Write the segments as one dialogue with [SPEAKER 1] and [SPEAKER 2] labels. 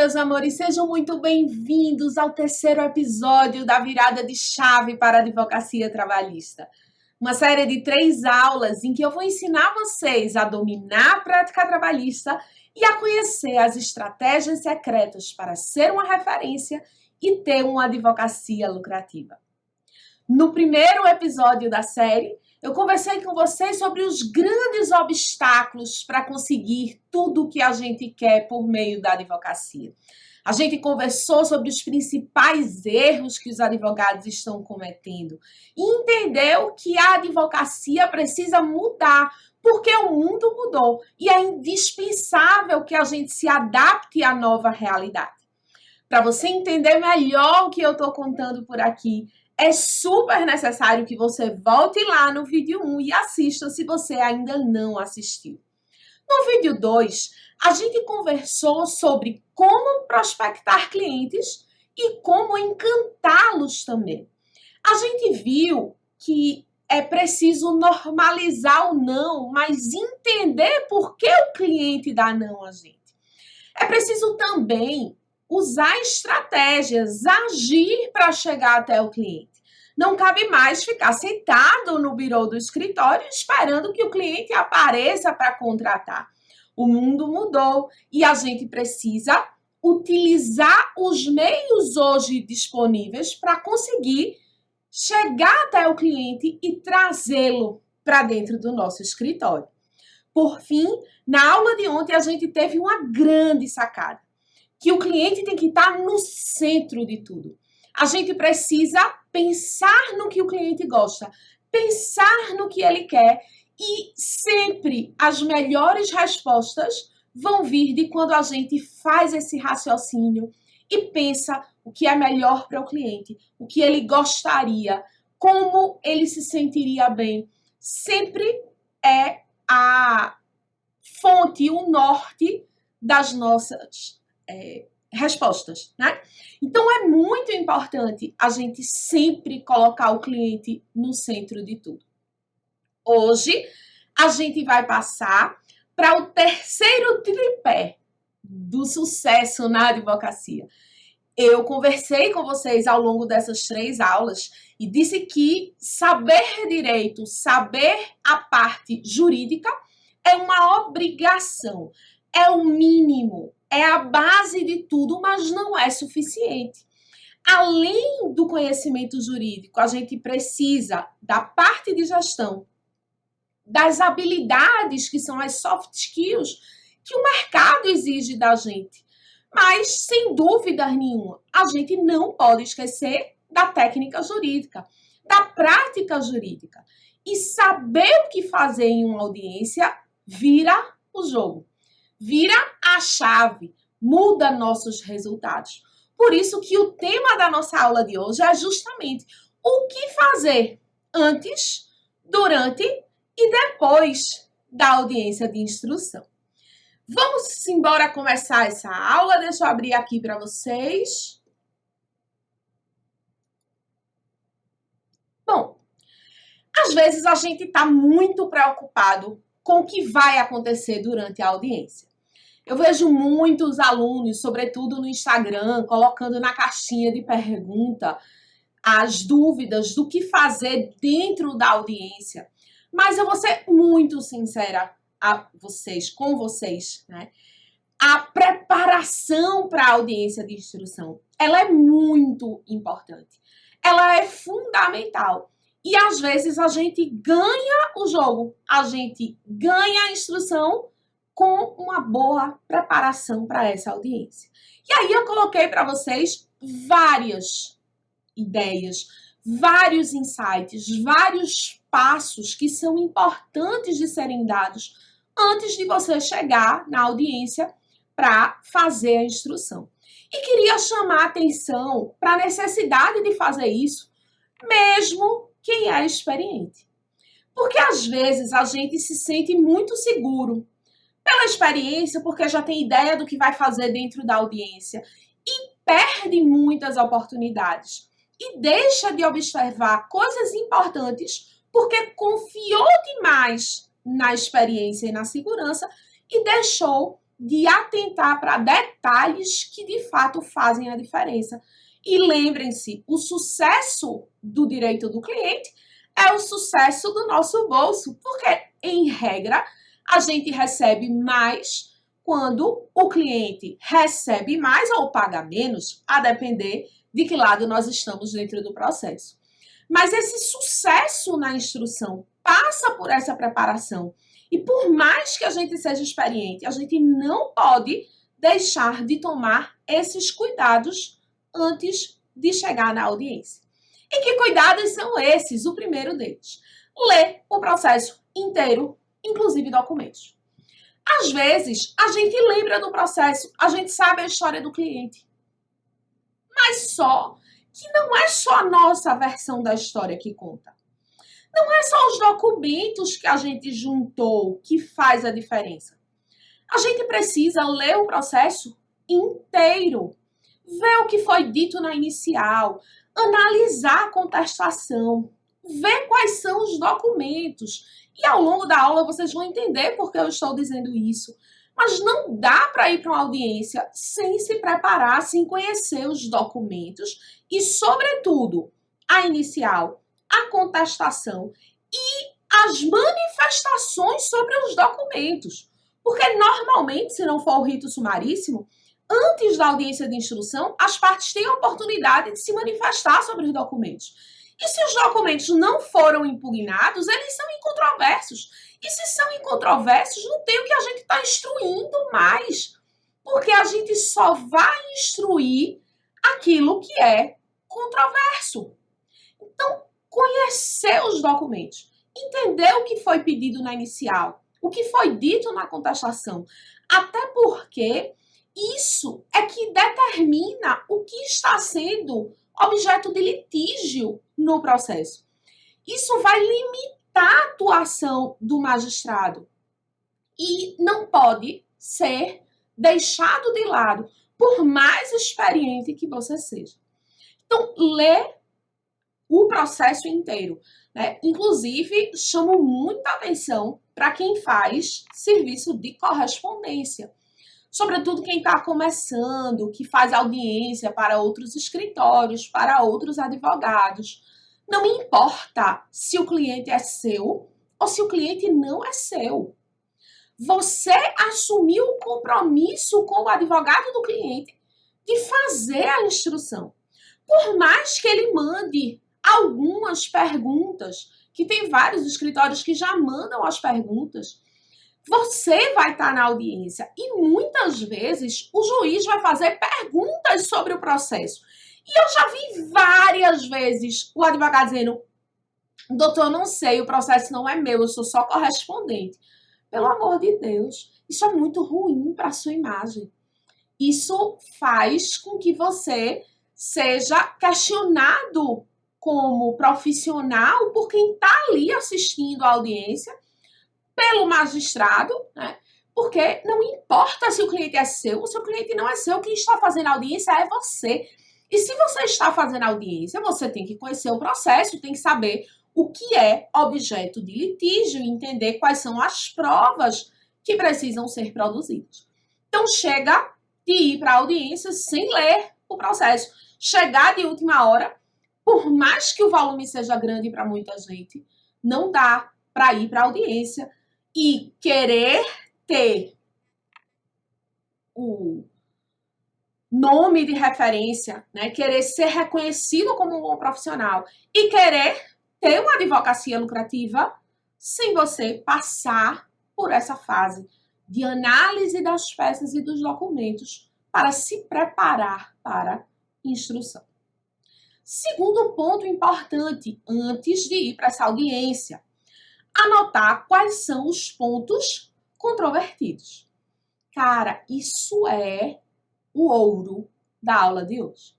[SPEAKER 1] meus amores, sejam muito bem-vindos ao terceiro episódio da Virada de Chave para a Advocacia Trabalhista. Uma série de 3 aulas em que eu vou ensinar vocês a dominar a prática trabalhista e a conhecer as estratégias secretas para ser uma referência e ter uma advocacia lucrativa. No primeiro episódio da série, eu conversei com vocês sobre os grandes obstáculos para conseguir tudo o que a gente quer por meio da advocacia. A gente conversou sobre os principais erros que os advogados estão cometendo e entendeu que a advocacia precisa mudar, porque o mundo mudou e é indispensável que a gente se adapte à nova realidade. Para você entender melhor o que eu estou contando por aqui, é super necessário que você volte lá no vídeo 1 e assista se você ainda não assistiu. No vídeo 2, a gente conversou sobre como prospectar clientes e como encantá-los também. A gente viu que é preciso normalizar o não, mas entender por que o cliente dá não a gente. É preciso também usar estratégias, agir para chegar até o cliente. Não cabe mais ficar sentado no birô do escritório esperando que o cliente apareça para contratar. O mundo mudou e a gente precisa utilizar os meios hoje disponíveis para conseguir chegar até o cliente e trazê-lo para dentro do nosso escritório. Por fim, na aula de ontem a gente teve uma grande sacada, que o cliente tem que estar no centro de tudo. A gente precisa pensar no que o cliente gosta, pensar no que ele quer e sempre as melhores respostas vão vir de quando a gente faz esse raciocínio e pensa o que é melhor para o cliente, o que ele gostaria, como ele se sentiria bem. Sempre é a fonte, o norte das nossas respostas, né? Então é muito importante a gente sempre colocar o cliente no centro de tudo. Hoje a gente vai passar para o terceiro tripé do sucesso na advocacia. Eu conversei com vocês ao longo dessas 3 aulas e disse que saber direito, saber a parte jurídica é uma obrigação, é o mínimo, é a base de tudo, mas não é suficiente. Além do conhecimento jurídico, a gente precisa da parte de gestão, das habilidades que são as soft skills que o mercado exige da gente. Mas, sem dúvida nenhuma, a gente não pode esquecer da técnica jurídica, da prática jurídica. E saber o que fazer em uma audiência vira o jogo. Vira a chave, muda nossos resultados. Por isso que o tema da nossa aula de hoje é justamente o que fazer antes, durante e depois da audiência de instrução. Vamos embora começar essa aula. Deixa eu abrir aqui para vocês. Bom, às vezes a gente está muito preocupado com o que vai acontecer durante a audiência. Eu vejo muitos alunos, sobretudo no Instagram, colocando na caixinha de pergunta as dúvidas do que fazer dentro da audiência. Mas eu vou ser muito sincera com vocês, né? A preparação para a audiência de instrução, ela é muito importante. Ela é fundamental. E às vezes a gente ganha o jogo, a gente ganha a instrução com uma boa preparação para essa audiência. E aí eu coloquei para vocês várias ideias, vários insights, vários passos que são importantes de serem dados antes de você chegar na audiência para fazer a instrução. E queria chamar a atenção para a necessidade de fazer isso, mesmo quem é experiente. Porque às vezes a gente se sente muito seguro pela experiência, porque já tem ideia do que vai fazer dentro da audiência e perde muitas oportunidades e deixa de observar coisas importantes porque confiou demais na experiência e na segurança e deixou de atentar para detalhes que de fato fazem a diferença. E lembrem-se, o sucesso do direito do cliente é o sucesso do nosso bolso, porque, em regra, a gente recebe mais quando o cliente recebe mais ou paga menos, a depender de que lado nós estamos dentro do processo. Mas esse sucesso na instrução passa por essa preparação. E por mais que a gente seja experiente, a gente não pode deixar de tomar esses cuidados antes de chegar na audiência. E que cuidados são esses? O primeiro deles, ler o processo inteiro, inclusive documentos. Às vezes, a gente lembra do processo, a gente sabe a história do cliente, mas só que não é só a nossa versão da história que conta. Não é só os documentos que a gente juntou que faz a diferença. A gente precisa ler o processo inteiro, ver o que foi dito na inicial, analisar a contestação, ver quais são os documentos. E ao longo da aula vocês vão entender por que eu estou dizendo isso. Mas não dá para ir para uma audiência sem se preparar, sem conhecer os documentos e, sobretudo, a inicial, a contestação e as manifestações sobre os documentos. Porque, normalmente, se não for o rito sumaríssimo, antes da audiência de instrução, as partes têm a oportunidade de se manifestar sobre os documentos. E se os documentos não foram impugnados, eles são incontroversos. E se são incontroversos, não tem o que a gente está instruindo mais. Porque a gente só vai instruir aquilo que é controverso. Então, conhecer os documentos, entender o que foi pedido na inicial, o que foi dito na contestação, até porque isso é que determina o que está sendo objeto de litígio no processo. Isso vai limitar a atuação do magistrado e não pode ser deixado de lado, por mais experiente que você seja. Então, lê o processo inteiro, né? Inclusive, chamo muita atenção para quem faz serviço de correspondência. Sobretudo quem está começando, que faz audiência para outros escritórios, para outros advogados. Não importa se o cliente é seu ou se o cliente não é seu. Você assumiu o compromisso com o advogado do cliente de fazer a instrução. Por mais que ele mande algumas perguntas, que tem vários escritórios que já mandam as perguntas, você vai estar na audiência e muitas vezes o juiz vai fazer perguntas sobre o processo. E eu já vi várias vezes o advogado dizendo: doutor, eu não sei, o processo não é meu, eu sou só correspondente. Pelo amor de Deus, isso é muito ruim para a sua imagem. Isso faz com que você seja questionado como profissional por quem está ali assistindo a audiência, pelo magistrado, né? Porque não importa se o cliente é seu ou se o cliente não é seu, quem está fazendo a audiência é você. E se você está fazendo a audiência, você tem que conhecer o processo, tem que saber o que é objeto de litígio e entender quais são as provas que precisam ser produzidas. Então, chega de ir para a audiência sem ler o processo. Chegar de última hora, por mais que o volume seja grande para muita gente, não dá para ir para a audiência e querer ter o nome de referência, né? Querer ser reconhecido como um bom profissional e querer ter uma advocacia lucrativa sem você passar por essa fase de análise das peças e dos documentos para se preparar para instrução. Segundo ponto importante, antes de ir para essa audiência, anotar quais são os pontos controvertidos. Cara, isso é o ouro da aula de hoje.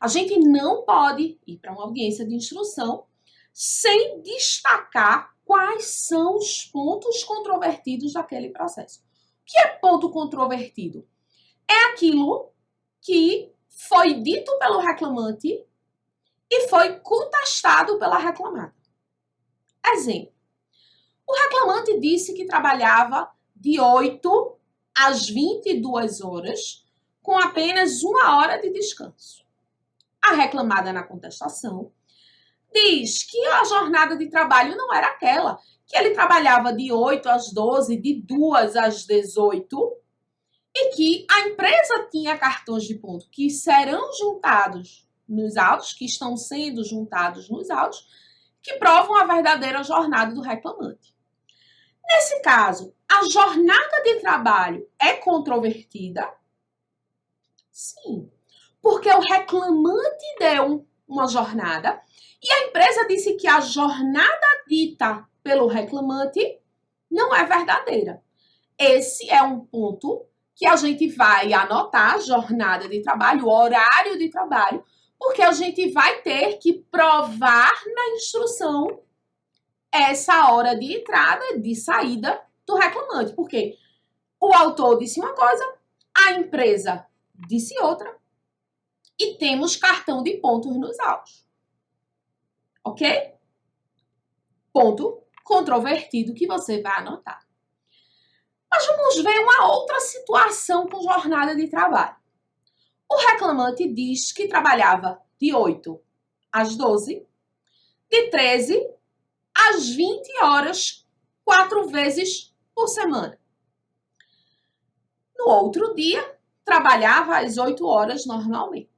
[SPEAKER 1] A gente não pode ir para uma audiência de instrução sem destacar quais são os pontos controvertidos daquele processo. O que é ponto controvertido? É aquilo que foi dito pelo reclamante e foi contestado pela reclamada. Exemplo. O reclamante disse que trabalhava de 8 às 22 horas, com apenas 1 hora de descanso. A reclamada na contestação diz que a jornada de trabalho não era aquela, que ele trabalhava de 8 às 12, de 2 às 18, e que a empresa tinha cartões de ponto que serão juntados nos autos, que estão sendo juntados nos autos, que provam a verdadeira jornada do reclamante. Nesse caso, a jornada de trabalho é controvertida? Sim, porque o reclamante deu uma jornada e a empresa disse que a jornada dita pelo reclamante não é verdadeira. Esse é um ponto que a gente vai anotar, jornada de trabalho, horário de trabalho, porque a gente vai ter que provar na instrução essa hora de entrada e de saída do reclamante. Porque o autor disse uma coisa, a empresa disse outra, e temos cartão de pontos nos autos. Ok? Ponto controvertido que você vai anotar. Mas vamos ver uma outra situação com jornada de trabalho. O reclamante diz que trabalhava de 8 às 12, de 13 às 20 horas, 4 vezes por semana. No outro dia, trabalhava às 8 horas normalmente.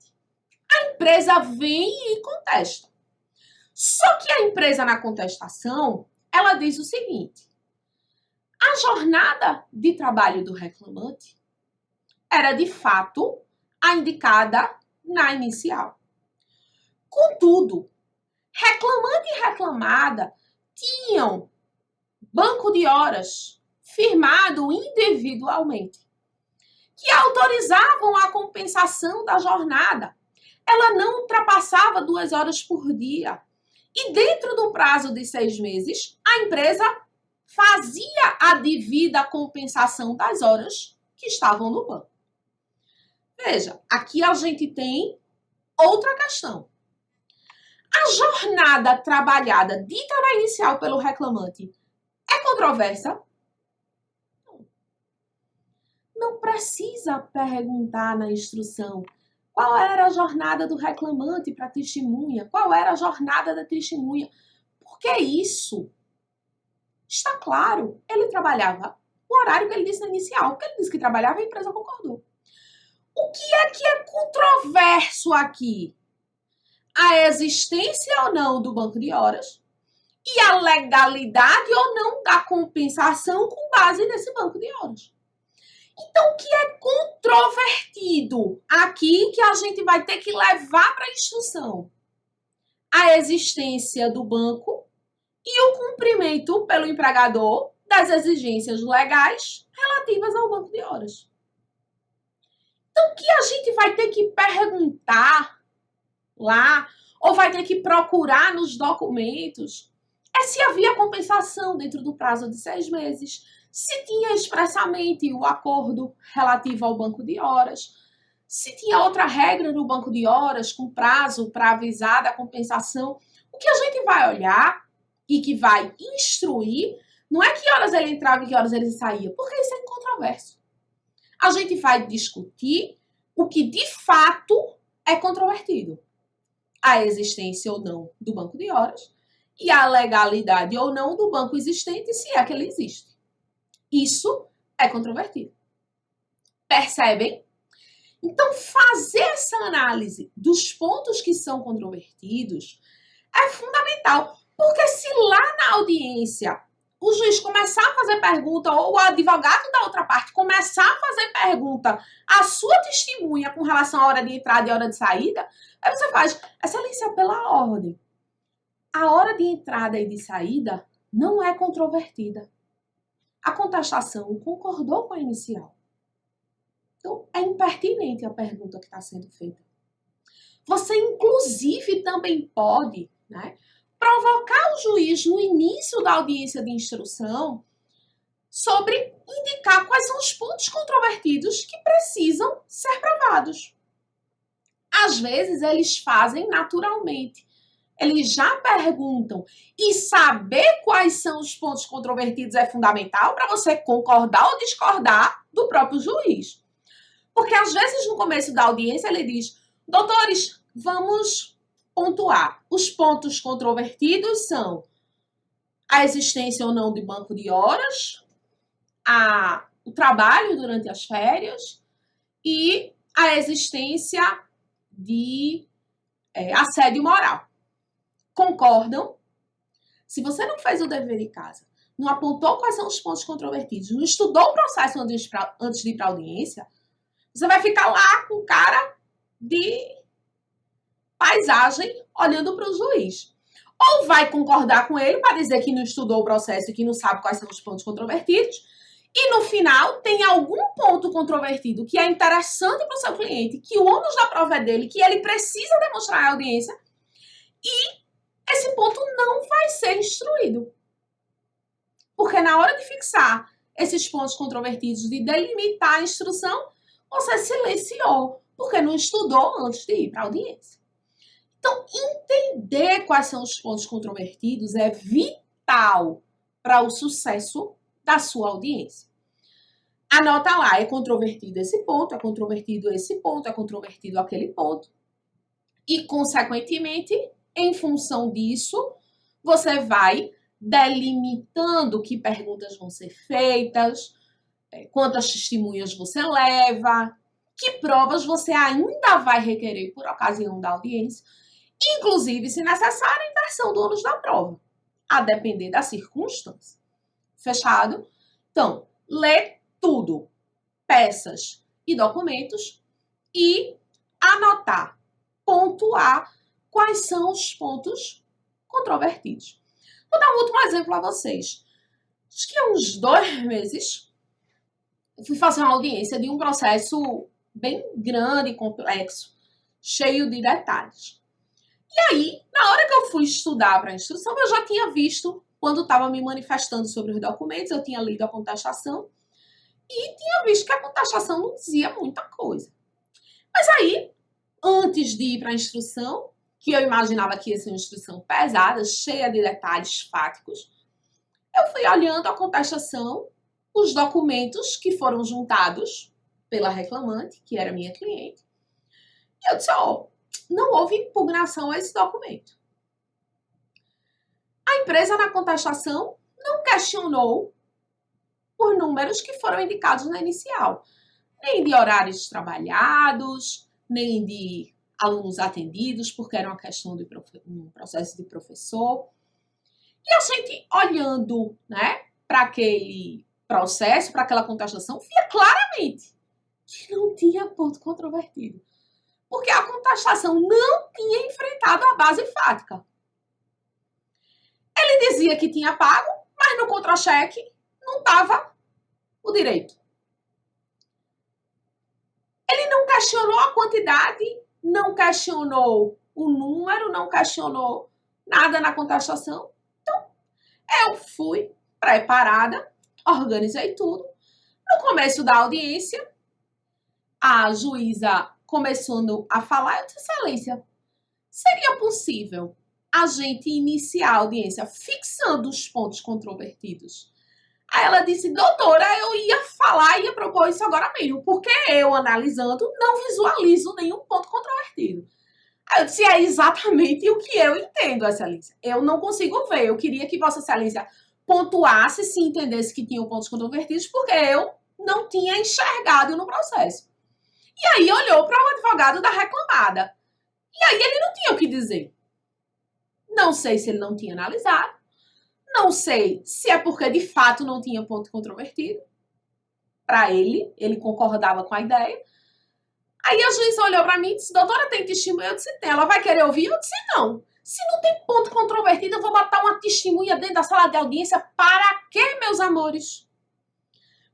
[SPEAKER 1] A empresa vem e contesta. Só que a empresa, na contestação, ela diz o seguinte: a jornada de trabalho do reclamante era, de fato, a indicada na inicial. Contudo, reclamante e reclamada tinham banco de horas firmado individualmente, que autorizavam a compensação da jornada. Ela não ultrapassava 2 horas por dia. E dentro do prazo de 6 meses, a empresa fazia a devida compensação das horas que estavam no banco. Veja, aqui a gente tem outra questão. A jornada trabalhada dita na inicial pelo reclamante é controversa? Não precisa perguntar na instrução qual era a jornada do reclamante para a testemunha, qual era a jornada da testemunha, porque isso está claro. Ele trabalhava o horário que ele disse na inicial, porque ele disse que trabalhava e a empresa concordou. O que é controverso aqui? A existência ou não do banco de horas e a legalidade ou não da compensação com base nesse banco de horas. Então, o que é controvertido aqui que a gente vai ter que levar para a instrução? A existência do banco e o cumprimento pelo empregador das exigências legais relativas ao banco de horas. Então, o que a gente vai ter que perguntar lá, ou vai ter que procurar nos documentos, é se havia compensação dentro do prazo de 6 meses, se tinha expressamente o acordo relativo ao banco de horas, se tinha outra regra no banco de horas com prazo para avisar da compensação. O que a gente vai olhar e que vai instruir não é que horas ele entrava e que horas ele saía, porque isso é incontroverso. A gente vai discutir o que de fato é controvertido. A existência ou não do banco de horas e a legalidade ou não do banco existente, se é que ele existe. Isso é controvertido. Percebem? Então, fazer essa análise dos pontos que são controvertidos é fundamental, porque se lá na audiência o juiz começar a fazer pergunta ou o advogado da outra parte começar a fazer pergunta à sua testemunha com relação à hora de entrada e hora de saída, aí você faz, excelência, pela ordem. A hora de entrada e de saída não é controvertida. A contestação concordou com a inicial. Então, é impertinente a pergunta que está sendo feita. Você, inclusive, também pode, provocar o juiz no início da audiência de instrução sobre indicar quais são os pontos controvertidos que precisam ser provados. Às vezes, eles fazem naturalmente. eles já perguntam, e saber quais são os pontos controvertidos é fundamental para você concordar ou discordar do próprio juiz. Porque às vezes no começo da audiência ele diz, doutores, vamos pontuar. Os pontos controvertidos são a existência ou não de banco de horas, o trabalho durante as férias e a existência de assédio moral. Concordam? Se você não fez o dever de casa, não apontou quais são os pontos controvertidos, não estudou o processo antes de ir para a audiência, você vai ficar lá com cara de paisagem olhando para o juiz. Ou vai concordar com ele para dizer que não estudou o processo e que não sabe quais são os pontos controvertidos, e no final tem algum ponto controvertido que é interessante para o seu cliente, que o ônus da prova é dele, que ele precisa demonstrar à audiência, e esse ponto não vai ser instruído. Porque na hora de fixar esses pontos controvertidos, de delimitar a instrução, você silenciou, porque não estudou antes de ir para a audiência. Então, entender quais são os pontos controvertidos é vital para o sucesso da sua audiência. Anota lá, é controvertido esse ponto, é controvertido esse ponto, é controvertido aquele ponto. E, consequentemente, em função disso, você vai delimitando que perguntas vão ser feitas, quantas testemunhas você leva, que provas você ainda vai requerer por ocasião da audiência, inclusive, se necessário, a inversão do ônus da prova, a depender da circunstância. Fechado? Então, lê tudo, peças e documentos, e anotar, pontuar quais são os pontos controvertidos. Vou dar um último exemplo a vocês. Acho que há uns 2 meses, eu fui fazer uma audiência de um processo bem grande e complexo, cheio de detalhes. E aí, na hora que eu fui estudar para a instrução, eu já tinha visto, quando estava me manifestando sobre os documentos, eu tinha lido a contestação e tinha visto que a contestação não dizia muita coisa. Mas aí, antes de ir para a instrução, que eu imaginava que ia ser uma instrução pesada, cheia de detalhes fáticos, eu fui olhando a contestação, os documentos que foram juntados pela reclamante, que era minha cliente, e eu disse, não houve impugnação a esse documento. A empresa na contestação não questionou por números que foram indicados na inicial, nem de horários trabalhados, nem de alunos atendidos, porque era uma questão de um processo de professor. E a gente olhando, né, para aquele processo, para aquela contestação, via claramente que não tinha ponto controvertido. Porque a contestação não tinha enfrentado a base fática. Ele dizia que tinha pago, mas no contra-cheque não estava o direito. Ele não questionou a quantidade, não questionou o número, não questionou nada na contestação. Então, eu fui preparada, organizei tudo. No começo da audiência, a juíza começando a falar, eu disse, excelência, seria possível a gente iniciar a audiência fixando os pontos controvertidos? Aí ela disse, doutora, eu ia propor isso agora mesmo, porque eu, analisando, não visualizo nenhum ponto controvertido. Aí eu disse, é exatamente o que eu entendo, excelência. Eu não consigo ver, eu queria que vossa excelência pontuasse se entendesse que tinham pontos controvertidos, porque eu não tinha enxergado no processo. E aí olhou para o advogado da reclamada. E aí ele não tinha o que dizer. Não sei se ele não tinha analisado. Não sei se é porque de fato não tinha ponto controvertido. Para ele concordava com a ideia. Aí a juíza olhou para mim e disse, doutora, tem testemunha? Eu disse, tem. Ela vai querer ouvir? Eu disse, não. Se não tem ponto controvertido, eu vou botar uma testemunha dentro da sala de audiência. Para quê, meus amores?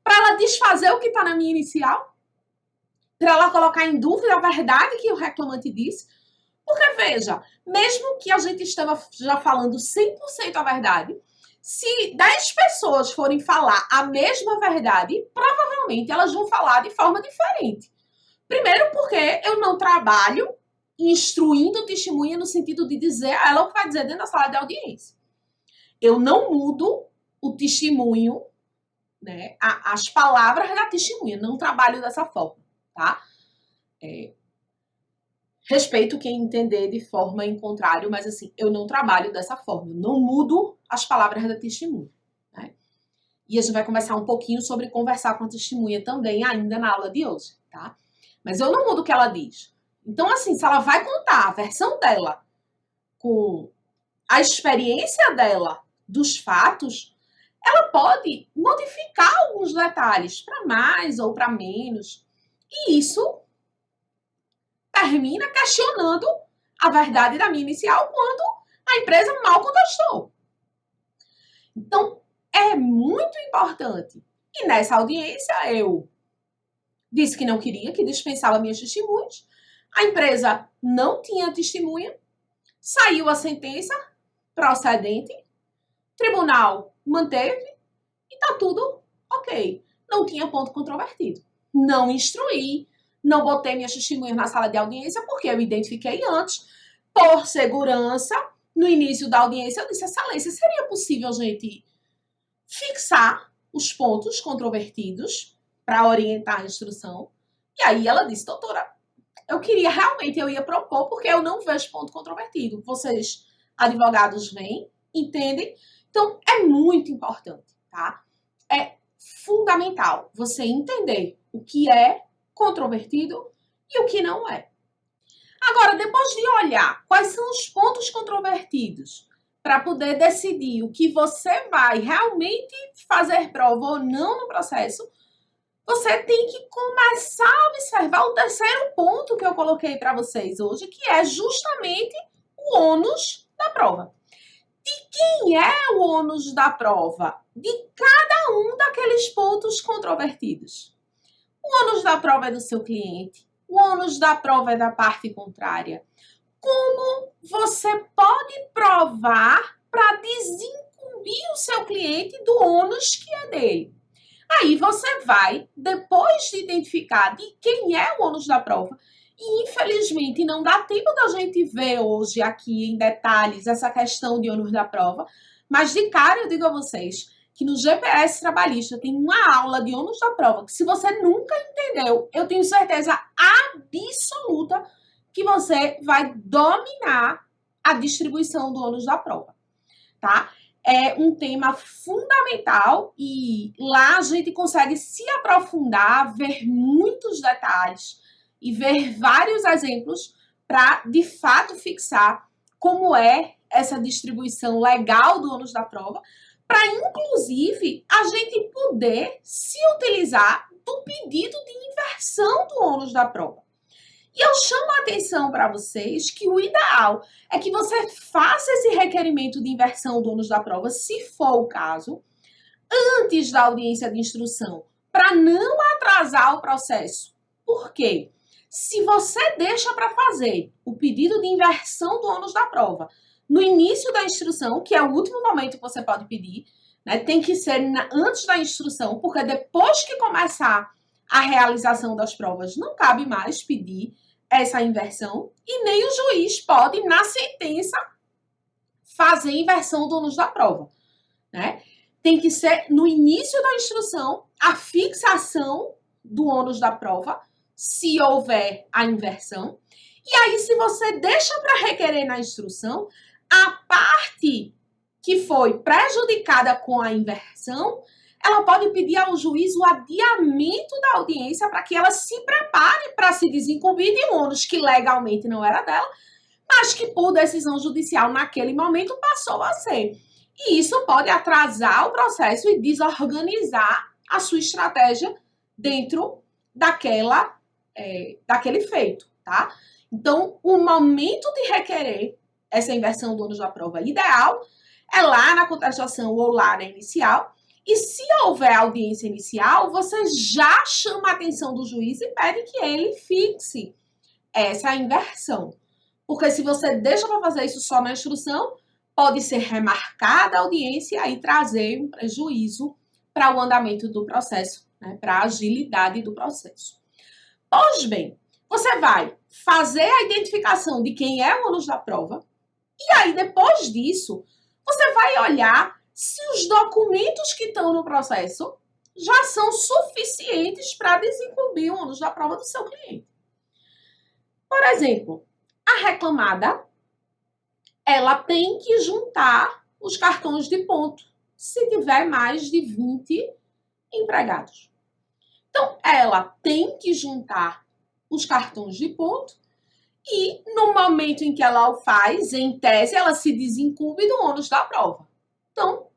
[SPEAKER 1] Para ela desfazer o que está na minha inicial? Para ela colocar em dúvida a verdade que o reclamante disse? Porque, veja, mesmo que a gente esteja já falando 100% a verdade, se 10 pessoas forem falar a mesma verdade, provavelmente elas vão falar de forma diferente. Primeiro porque eu não trabalho instruindo testemunha no sentido de dizer a ela o que vai dizer dentro da sala de audiência. Eu não mudo o testemunho, né, as palavras da testemunha, não trabalho dessa forma, tá? Respeito quem entender de forma em contrário, mas assim, eu não trabalho dessa forma, eu não mudo as palavras da testemunha, né? E a gente vai conversar um pouquinho sobre conversar com a testemunha também ainda na aula de hoje, tá? Mas eu não mudo o que ela diz. Então, assim, se ela vai contar a versão dela com a experiência dela dos fatos, ela pode modificar alguns detalhes para mais ou para menos. E isso termina questionando a verdade da minha inicial quando a empresa mal contestou. Então, é muito importante. E nessa audiência, eu disse que não queria, que dispensava minhas testemunhas. A empresa não tinha testemunha. Saiu a sentença procedente. Tribunal manteve. E tá tudo ok. Não tinha ponto controvertido. Não instruí. Não botei minhas testemunhas na sala de audiência porque eu identifiquei antes. Por segurança, no início da audiência, eu disse, excelência, seria possível, gente, fixar os pontos controvertidos para orientar a instrução? E aí ela disse, doutora, eu ia propor porque eu não vejo ponto controvertido. Vocês, advogados, vêm, entendem? Então, é muito importante, tá? É fundamental você entender o que é controvertido e o que não é. Agora, depois de olhar quais são os pontos controvertidos para poder decidir o que você vai realmente fazer prova ou não no processo, você tem que começar a observar o terceiro ponto que eu coloquei para vocês hoje, que é justamente o ônus da prova. De quem é o ônus da prova? De cada um daqueles pontos controvertidos. O ônus da prova é do seu cliente. O ônus da prova é da parte contrária. Como você pode provar para desincumbir o seu cliente do ônus que é dele? Aí você vai, depois de identificar de quem é o ônus da prova, e infelizmente não dá tempo da gente ver hoje aqui em detalhes essa questão de ônus da prova, mas de cara eu digo a vocês que no GPS trabalhista tem uma aula de ônus da prova, que se você nunca entendeu, eu tenho certeza absoluta que você vai dominar a distribuição do ônus da prova, tá? É um tema fundamental e lá a gente consegue se aprofundar, ver muitos detalhes e ver vários exemplos para, de fato, fixar como é essa distribuição legal do ônus da prova, para, inclusive, a gente poder se utilizar do pedido de inversão do ônus da prova. E eu chamo a atenção para vocês que o ideal é que você faça esse requerimento de inversão do ônus da prova, se for o caso, antes da audiência de instrução, para não atrasar o processo. Por quê? Se você deixa para fazer o pedido de inversão do ônus da prova no início da instrução, que é o último momento que você pode pedir, né, tem que ser antes da instrução, porque depois que começar a realização das provas, não cabe mais pedir essa inversão e nem o juiz pode, na sentença, fazer inversão do ônus da prova, né? Tem que ser no início da instrução a fixação do ônus da prova, se houver a inversão. E aí, se você deixa para requerer na instrução, a parte que foi prejudicada com a inversão, ela pode pedir ao juiz o adiamento da audiência para que ela se prepare para se desincumbir de um ônus que legalmente não era dela, mas que por decisão judicial naquele momento passou a ser. E isso pode atrasar o processo e desorganizar a sua estratégia dentro daquele feito, tá? Então, o momento de requerer essa inversão do ônus da prova ideal é lá na contestação ou lá na inicial. E se houver audiência inicial, você já chama a atenção do juiz e pede que ele fixe essa inversão. Porque se você deixa para fazer isso só na instrução, pode ser remarcada a audiência e aí trazer um prejuízo para o andamento do processo, né, para a agilidade do processo. Pois bem, você vai fazer a identificação de quem é o ônus da prova. E aí, depois disso, você vai olhar se os documentos que estão no processo já são suficientes para desincumbir o ônus da prova do seu cliente. Por exemplo, a reclamada, ela tem que juntar os cartões de ponto, se tiver mais de 20 empregados. Então, ela tem que juntar os cartões de ponto e, no momento em que ela o faz, em tese, ela se desincumbe do ônus da prova. Então,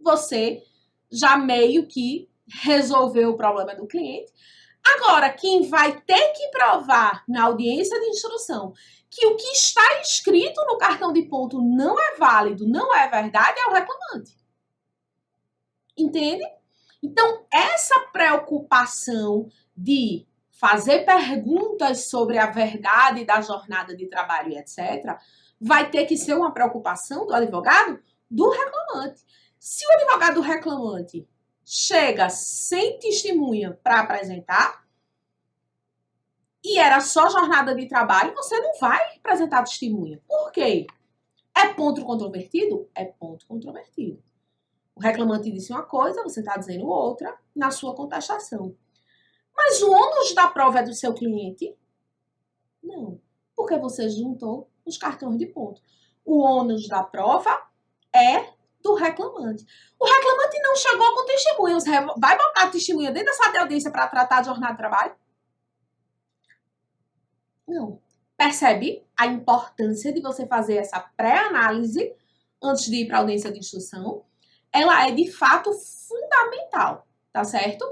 [SPEAKER 1] você já meio que resolveu o problema do cliente. Agora, quem vai ter que provar na audiência de instrução que o que está escrito no cartão de ponto não é válido, não é verdade, é o reclamante. Entende? Então, essa preocupação de fazer perguntas sobre a verdade da jornada de trabalho e etc., vai ter que ser uma preocupação do advogado do reclamante. Se o advogado do reclamante chega sem testemunha para apresentar e era só jornada de trabalho, você não vai apresentar testemunha. Por quê? É ponto controvertido? É ponto controvertido. O reclamante disse uma coisa, você está dizendo outra na sua contestação. Mas o ônus da prova é do seu cliente? Não, porque você juntou os cartões de ponto. O ônus da prova é do reclamante. O reclamante não chegou com testemunha. Você vai botar a testemunha dentro da sala de audiência para tratar de jornada de trabalho? Não. Percebe a importância de você fazer essa pré-análise antes de ir para a audiência de instrução? Ela é, de fato, fundamental, tá certo?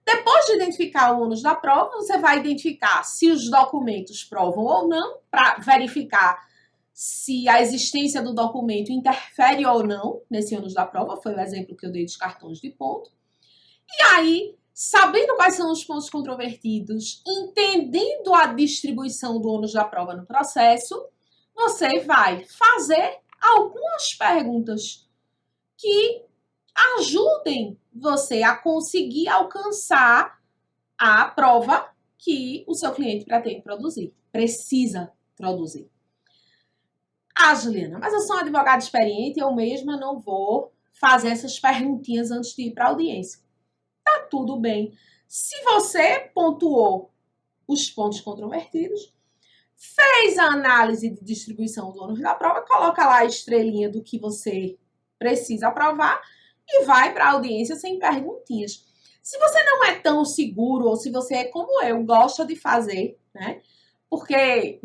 [SPEAKER 1] Depois de identificar o ônus da prova, você vai identificar se os documentos provam ou não, para verificar se a existência do documento interfere ou não nesse ônus da prova. Foi o exemplo que eu dei dos cartões de ponto. E aí, sabendo quais são os pontos controvertidos, entendendo a distribuição do ônus da prova no processo, você vai fazer algumas perguntas que ajudem você a conseguir alcançar a prova que o seu cliente pretende produzir, precisa produzir. Ah, Juliana, mas eu sou uma advogada experiente e eu mesma não vou fazer essas perguntinhas antes de ir para a audiência. Tá tudo bem. Se você pontuou os pontos controvertidos, fez a análise de distribuição do ônus da prova, coloca lá a estrelinha do que você precisa aprovar e vai para a audiência sem perguntinhas. Se você não é tão seguro, ou se você é como eu, gosta de fazer, né? Porque,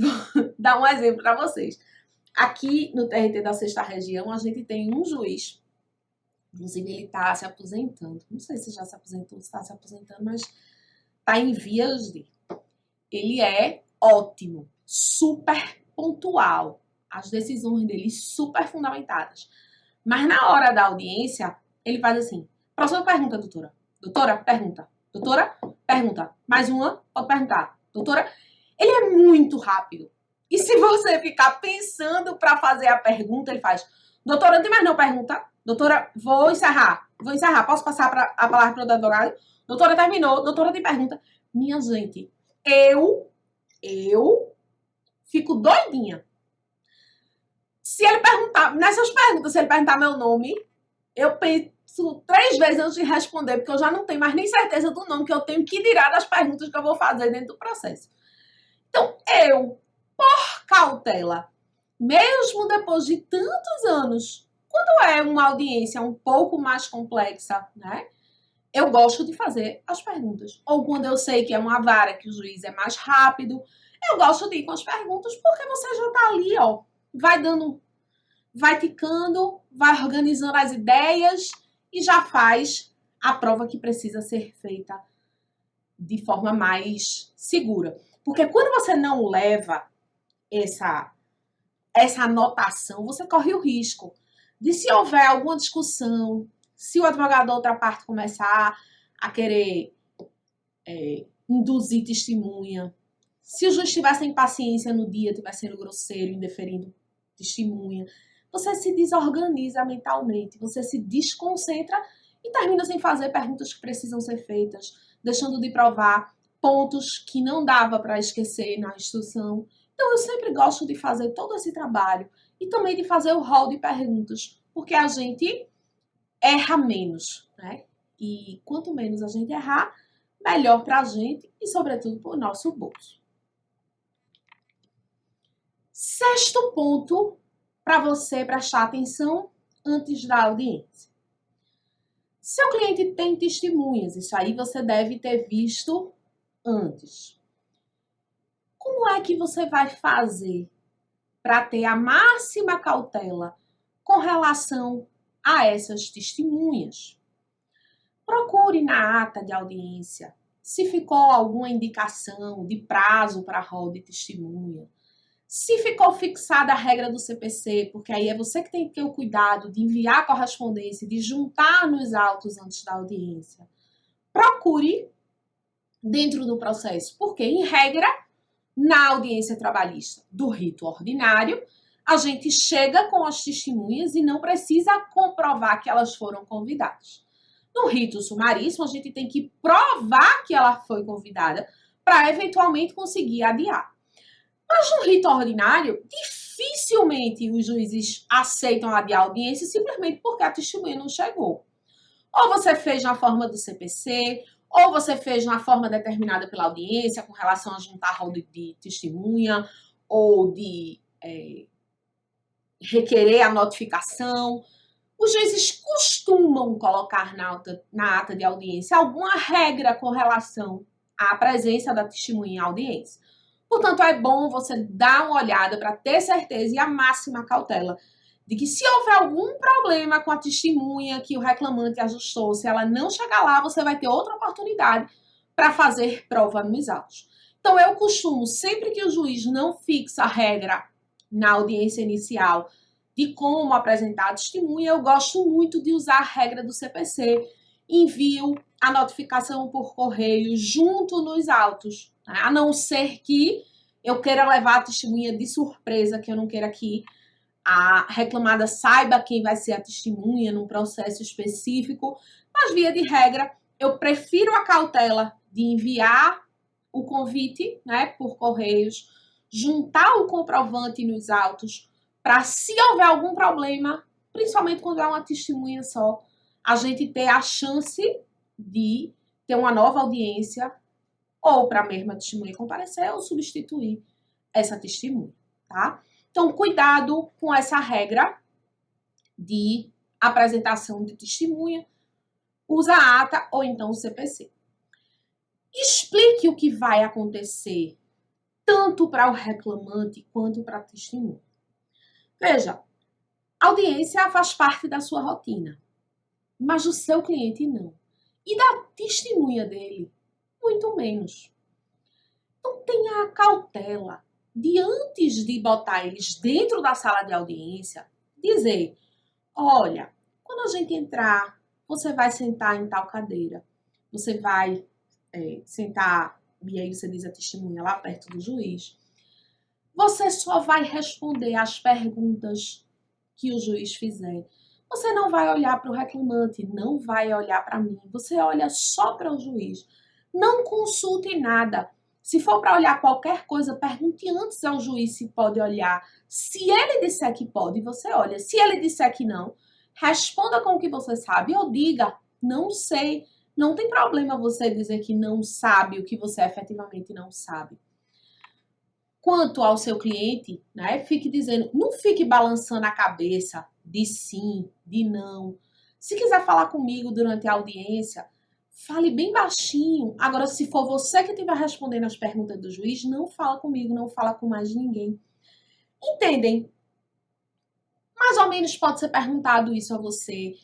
[SPEAKER 1] dar um exemplo para vocês. Aqui no TRT da 6ª Região, a gente tem um juiz, inclusive ele está se aposentando. Não sei se já se aposentou, se está se aposentando, mas está em vias de. Ele é ótimo, super pontual. As decisões dele super fundamentadas. Mas na hora da audiência, ele faz assim: próxima pergunta, doutora. Doutora, pergunta. Doutora, pergunta. Mais uma, pode perguntar. Doutora, ele é muito rápido. E se você ficar pensando para fazer a pergunta, ele faz: doutora, não tem mais não pergunta. Doutora, vou encerrar. Posso passar a palavra para o advogado? Doutora, terminou. Doutora, tem pergunta. Minha gente, eu fico doidinha. Se ele perguntar, nessas perguntas, se ele perguntar meu nome, eu penso 3 vezes antes de responder, porque eu já não tenho mais nem certeza do nome que eu tenho que tirar das perguntas que eu vou fazer dentro do processo. Então, eu, por cautela, mesmo depois de tantos anos, quando é uma audiência um pouco mais complexa, né, eu gosto de fazer as perguntas. Ou quando eu sei que é uma vara, que o juiz é mais rápido, eu gosto de ir com as perguntas, porque você já tá ali, ó, vai ticando, vai organizando as ideias e já faz a prova que precisa ser feita de forma mais segura. Porque quando você não leva essa anotação, você corre o risco de, se houver alguma discussão, se o advogado da outra parte começar a querer induzir testemunha, se o juiz estiver sem paciência no dia, estiver sendo grosseiro, indeferindo testemunha, você se desorganiza mentalmente, você se desconcentra e termina sem fazer perguntas que precisam ser feitas, deixando de provar pontos que não dava para esquecer na instrução. Então, eu sempre gosto de fazer todo esse trabalho e também de fazer o rol de perguntas, porque a gente erra menos, né? E quanto menos a gente errar, melhor para a gente e, sobretudo, para o nosso bolso. Sexto ponto para você prestar atenção antes da audiência. Seu cliente tem testemunhas, isso aí você deve ter visto antes. Como é que você vai fazer para ter a máxima cautela com relação a essas testemunhas? Procure na ata de audiência se ficou alguma indicação de prazo para rol de testemunha. Se ficou fixada a regra do CPC, porque aí é você que tem que ter o cuidado de enviar a correspondência, de juntar nos autos antes da audiência. Procure dentro do processo, porque, em regra, na audiência trabalhista do rito ordinário, a gente chega com as testemunhas e não precisa comprovar que elas foram convidadas. No rito sumaríssimo, a gente tem que provar que ela foi convidada para eventualmente conseguir adiar. Mas no rito ordinário, dificilmente os juízes aceitam adiar a audiência simplesmente porque a testemunha não chegou. Ou você fez na forma do CPC, ou você fez na forma determinada pela audiência com relação a juntar rol de testemunha, ou de requerer a notificação. Os juízes costumam colocar na ata de audiência alguma regra com relação à presença da testemunha em audiência. Portanto, é bom você dar uma olhada para ter certeza e a máxima cautela de que se houver algum problema com a testemunha que o reclamante ajustou, se ela não chegar lá, você vai ter outra oportunidade para fazer prova nos autos. Então, eu costumo, sempre que o juiz não fixa a regra na audiência inicial de como apresentar a testemunha, eu gosto muito de usar a regra do CPC. Envio a notificação por correio junto nos autos, né? A não ser que eu queira levar a testemunha de surpresa, que eu não queira que a reclamada saiba quem vai ser a testemunha num processo específico, mas via de regra, eu prefiro a cautela de enviar o convite, né, por correios, juntar o comprovante nos autos, para se houver algum problema, principalmente quando é uma testemunha só, a gente ter a chance de ter uma nova audiência, ou para a mesma testemunha comparecer, ou substituir essa testemunha, tá? Então, cuidado com essa regra de apresentação de testemunha. Usa a ata ou então o CPC. Explique o que vai acontecer, tanto para o reclamante quanto para a testemunha. Veja, a audiência faz parte da sua rotina, mas o seu cliente não. E da testemunha dele, muito menos. Então, tenha a cautela de, antes de botar eles dentro da sala de audiência, dizer: olha, quando a gente entrar, você vai sentar em tal cadeira, você vai sentar, e aí você diz a testemunha lá perto do juiz, você só vai responder às perguntas que o juiz fizer. Você não vai olhar para o reclamante, não vai olhar para mim, você olha só para o juiz. Não consulte nada. Se for para olhar qualquer coisa, pergunte antes ao juiz se pode olhar. Se ele disser que pode, você olha. Se ele disser que não, responda com o que você sabe ou diga: não sei. Não tem problema você dizer que não sabe o que você efetivamente não sabe. Quanto ao seu cliente, né, fique dizendo, não fique balançando a cabeça de sim, de não. Se quiser falar comigo durante a audiência, fale bem baixinho. Agora, se for você que estiver respondendo as perguntas do juiz, não fala comigo, não fala com mais ninguém. Entendem? Mais ou menos pode ser perguntado isso a você.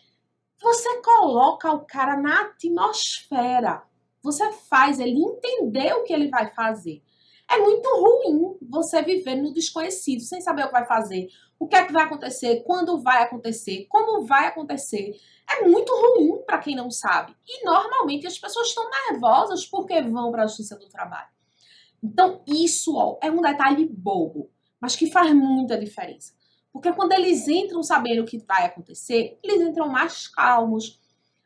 [SPEAKER 1] Você coloca o cara na atmosfera. Você faz ele entender o que ele vai fazer. É muito ruim você viver no desconhecido, sem saber o que vai fazer, o que é que vai acontecer, quando vai acontecer, como vai acontecer. É muito ruim para quem não sabe. E normalmente as pessoas estão nervosas porque vão para a Justiça do Trabalho. Então isso é um detalhe bobo, mas que faz muita diferença. Porque quando eles entram sabendo o que vai acontecer, eles entram mais calmos,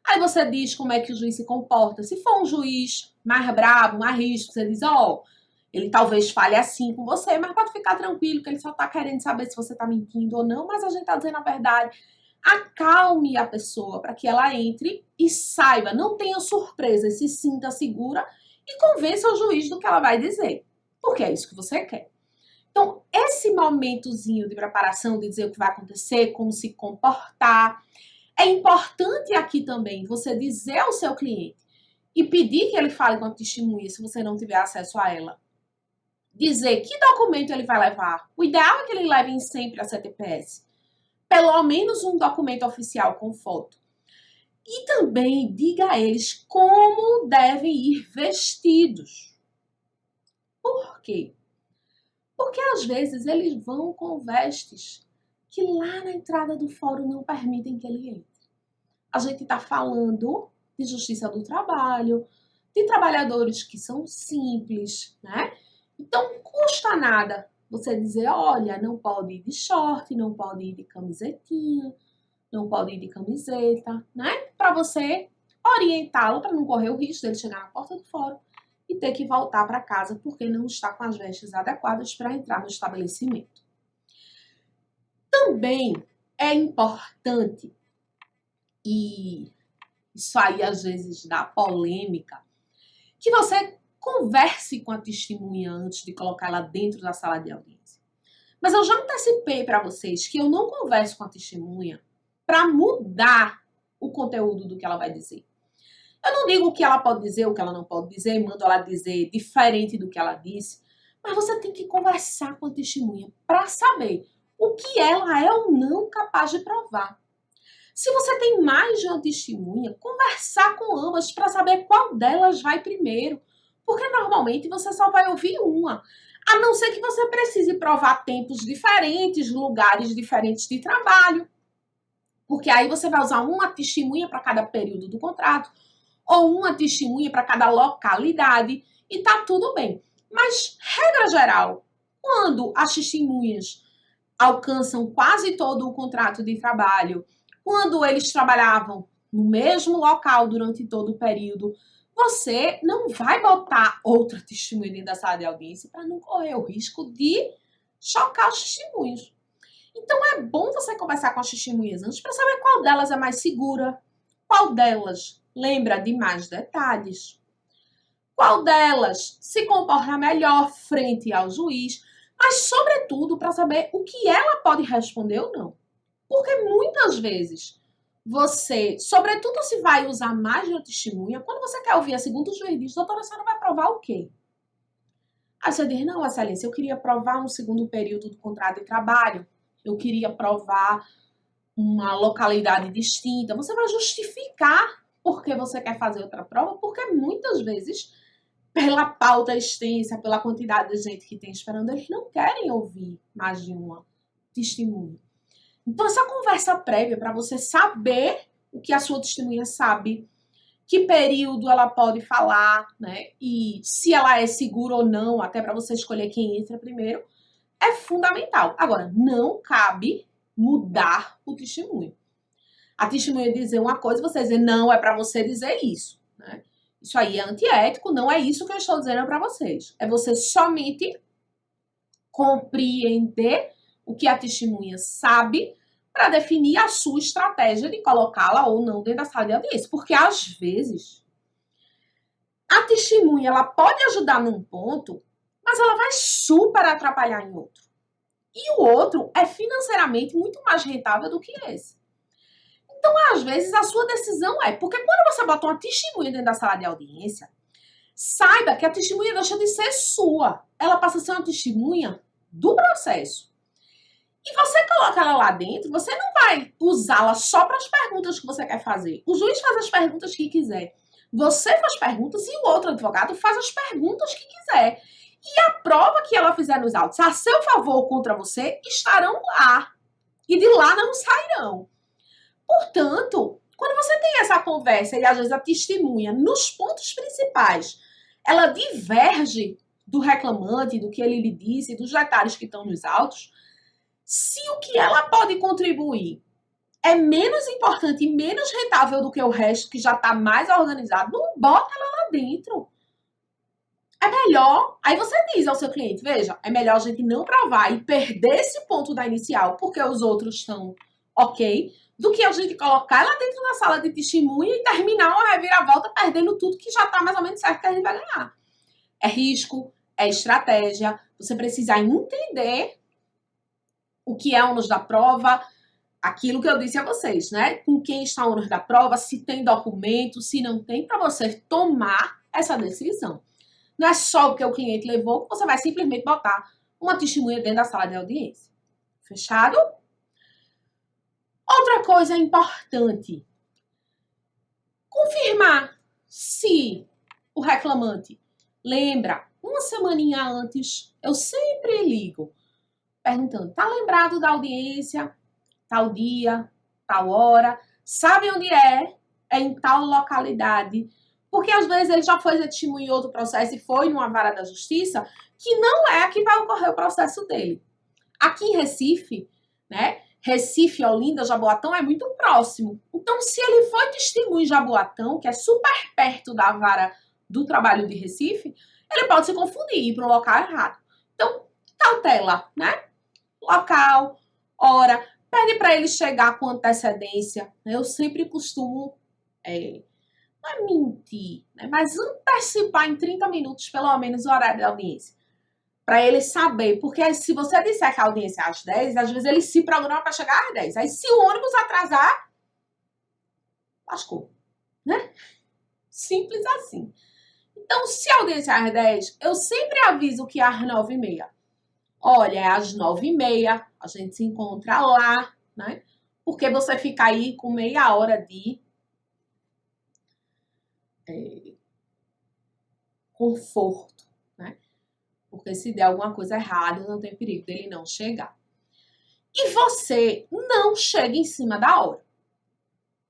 [SPEAKER 1] Aí você diz como é que o juiz se comporta. Se for um juiz mais brabo, mais rígido, você diz, ó, ele talvez fale assim com você, mas pode ficar tranquilo que ele só tá querendo saber se você tá mentindo ou não, mas a gente tá dizendo a verdade. Acalme a pessoa para que ela entre e saiba, não tenha surpresa, se sinta segura e convença o juiz do que ela vai dizer, porque é isso que você quer. Então, esse momentozinho de preparação, de dizer o que vai acontecer, como se comportar, é importante aqui também você dizer ao seu cliente e pedir que ele fale com a testemunha se você não tiver acesso a ela. Dizer que documento ele vai levar. O ideal é que ele leve sempre a CTPS. Pelo menos um documento oficial com foto. E também diga a eles como devem ir vestidos. Por quê? Porque às vezes eles vão com vestes que lá na entrada do fórum não permitem que ele entre. A gente está falando de justiça do trabalho, de trabalhadores que são simples, né? Então, não custa nada você dizer, olha, não pode ir de short, não pode ir de camisetinha, não pode ir de camiseta, né? Para você orientá-lo, para não correr o risco dele chegar na porta do fórum e ter que voltar para casa porque não está com as vestes adequadas para entrar no estabelecimento. Também é importante, e isso aí às vezes dá polêmica, que você converse com a testemunha antes de colocá-la dentro da sala de audiência. Mas eu já antecipei para vocês que eu não converso com a testemunha para mudar o conteúdo do que ela vai dizer. Eu não digo o que ela pode dizer, o que ela não pode dizer, mando ela dizer diferente do que ela disse, mas você tem que conversar com a testemunha para saber o que ela é ou não capaz de provar. Se você tem mais de uma testemunha, conversar com ambas para saber qual delas vai primeiro, porque normalmente você só vai ouvir uma, a não ser que você precise provar tempos diferentes, lugares diferentes de trabalho, porque aí você vai usar uma testemunha para cada período do contrato, ou uma testemunha para cada localidade, e tá tudo bem. Mas, regra geral, quando as testemunhas alcançam quase todo o contrato de trabalho, quando eles trabalhavam no mesmo local durante todo o período, você não vai botar outra testemunha dentro da sala de audiência para não correr o risco de chocar os testemunhos. Então, é bom você conversar com as testemunhas antes para saber qual delas é mais segura, qual delas lembra de mais detalhes, qual delas se comporta melhor frente ao juiz, mas, sobretudo, para saber o que ela pode responder ou não. Porque muitas vezes você, sobretudo se vai usar mais de uma testemunha, quando você quer ouvir a segunda, o juiz diz, doutora, a senhora vai provar o quê? Aí você diz, não, excelência, eu queria provar um segundo período do contrato de trabalho, eu queria provar uma localidade distinta. Você vai justificar por que você quer fazer outra prova, porque muitas vezes, pela pauta extensa, pela quantidade de gente que tem esperando, eles não querem ouvir mais de uma testemunha. Então, essa conversa prévia para você saber o que a sua testemunha sabe, que período ela pode falar, né? E se ela é segura ou não, até para você escolher quem entra primeiro, é fundamental. Agora, não cabe mudar o testemunho. A testemunha dizer uma coisa, você dizer, não, é para você dizer isso, né? Isso aí é antiético, não é isso que eu estou dizendo para vocês. É você somente compreender o que a testemunha sabe para definir a sua estratégia de colocá-la ou não dentro da sala de audiência. Porque, às vezes, a testemunha ela pode ajudar num ponto, mas ela vai super atrapalhar em outro. E o outro é financeiramente muito mais rentável do que esse. Então, às vezes, a sua decisão é... Porque quando você bota uma testemunha dentro da sala de audiência, saiba que a testemunha deixa de ser sua. Ela passa a ser uma testemunha do processo. E você coloca ela lá dentro, você não vai usá-la só para as perguntas que você quer fazer. O juiz faz as perguntas que quiser. Você faz perguntas e o outro advogado faz as perguntas que quiser. E a prova que ela fizer nos autos, a seu favor ou contra você, estarão lá. E de lá não sairão. Portanto, quando você tem essa conversa e às vezes a testemunha, nos pontos principais, ela diverge do reclamante, do que ele lhe disse, dos detalhes que estão nos autos, se o que ela pode contribuir é menos importante e menos rentável do que o resto, que já está mais organizado, não bota ela lá dentro. É melhor, aí você diz ao seu cliente, veja, é melhor a gente não provar e perder esse ponto da inicial, porque os outros estão ok, do que a gente colocar ela dentro da sala de testemunha e terminar uma reviravolta perdendo tudo que já está mais ou menos certo que a gente vai ganhar. É risco, é estratégia, você precisa entender o que é ônus da prova, aquilo que eu disse a vocês, né? Com quem está o ônus da prova, se tem documento, se não tem, para você tomar essa decisão. Não é só o que o cliente levou que você vai simplesmente botar uma testemunha dentro da sala de audiência. Fechado? Outra coisa importante. Confirmar se o reclamante lembra. Uma semaninha antes, eu sempre ligo perguntando, tá lembrado da audiência? Tal dia, tal hora? Sabe onde é? É em tal localidade. Porque às vezes ele já foi testemunha em outro processo e foi numa vara da justiça, que não é a que vai ocorrer o processo dele. Aqui em Recife, né? Recife, Olinda, Jaboatão é muito próximo. Então, se ele foi testemunha em Jaboatão, que é super perto da vara do trabalho de Recife, ele pode se confundir e ir para o local errado. Então, cautela, né? Local, hora, pede para ele chegar com antecedência. Eu sempre costumo não é mentir, né? Mas antecipar em 30 minutos, pelo menos, o horário da audiência. Para ele saber, porque se você disser que a audiência é às 10, às vezes ele se programa para chegar às 10. Aí se o ônibus atrasar, lascou, né? Simples assim. Então, se a audiência é às 10, eu sempre aviso que é às 9h30. Olha, é às 9h30, a gente se encontra lá, né? Porque você fica aí com meia hora de conforto, né? Porque se der alguma coisa errada, não tem perigo dele não chegar. E você não chega em cima da hora.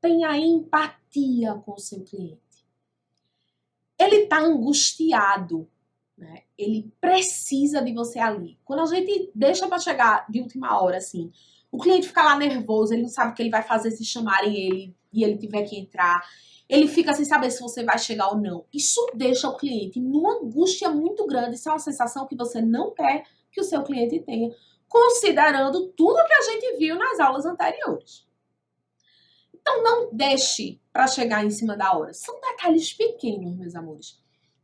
[SPEAKER 1] Tenha empatia com o seu cliente. Ele está angustiado, né? Ele precisa de você ali. Quando a gente deixa para chegar de última hora, assim, o cliente fica lá nervoso, ele não sabe o que ele vai fazer se chamarem ele e ele tiver que entrar. Ele fica sem saber se você vai chegar ou não. Isso deixa o cliente numa angústia muito grande. Isso é uma sensação que você não quer que o seu cliente tenha, considerando tudo que a gente viu nas aulas anteriores. Então, não deixe para chegar em cima da hora. São detalhes pequenos, meus amores,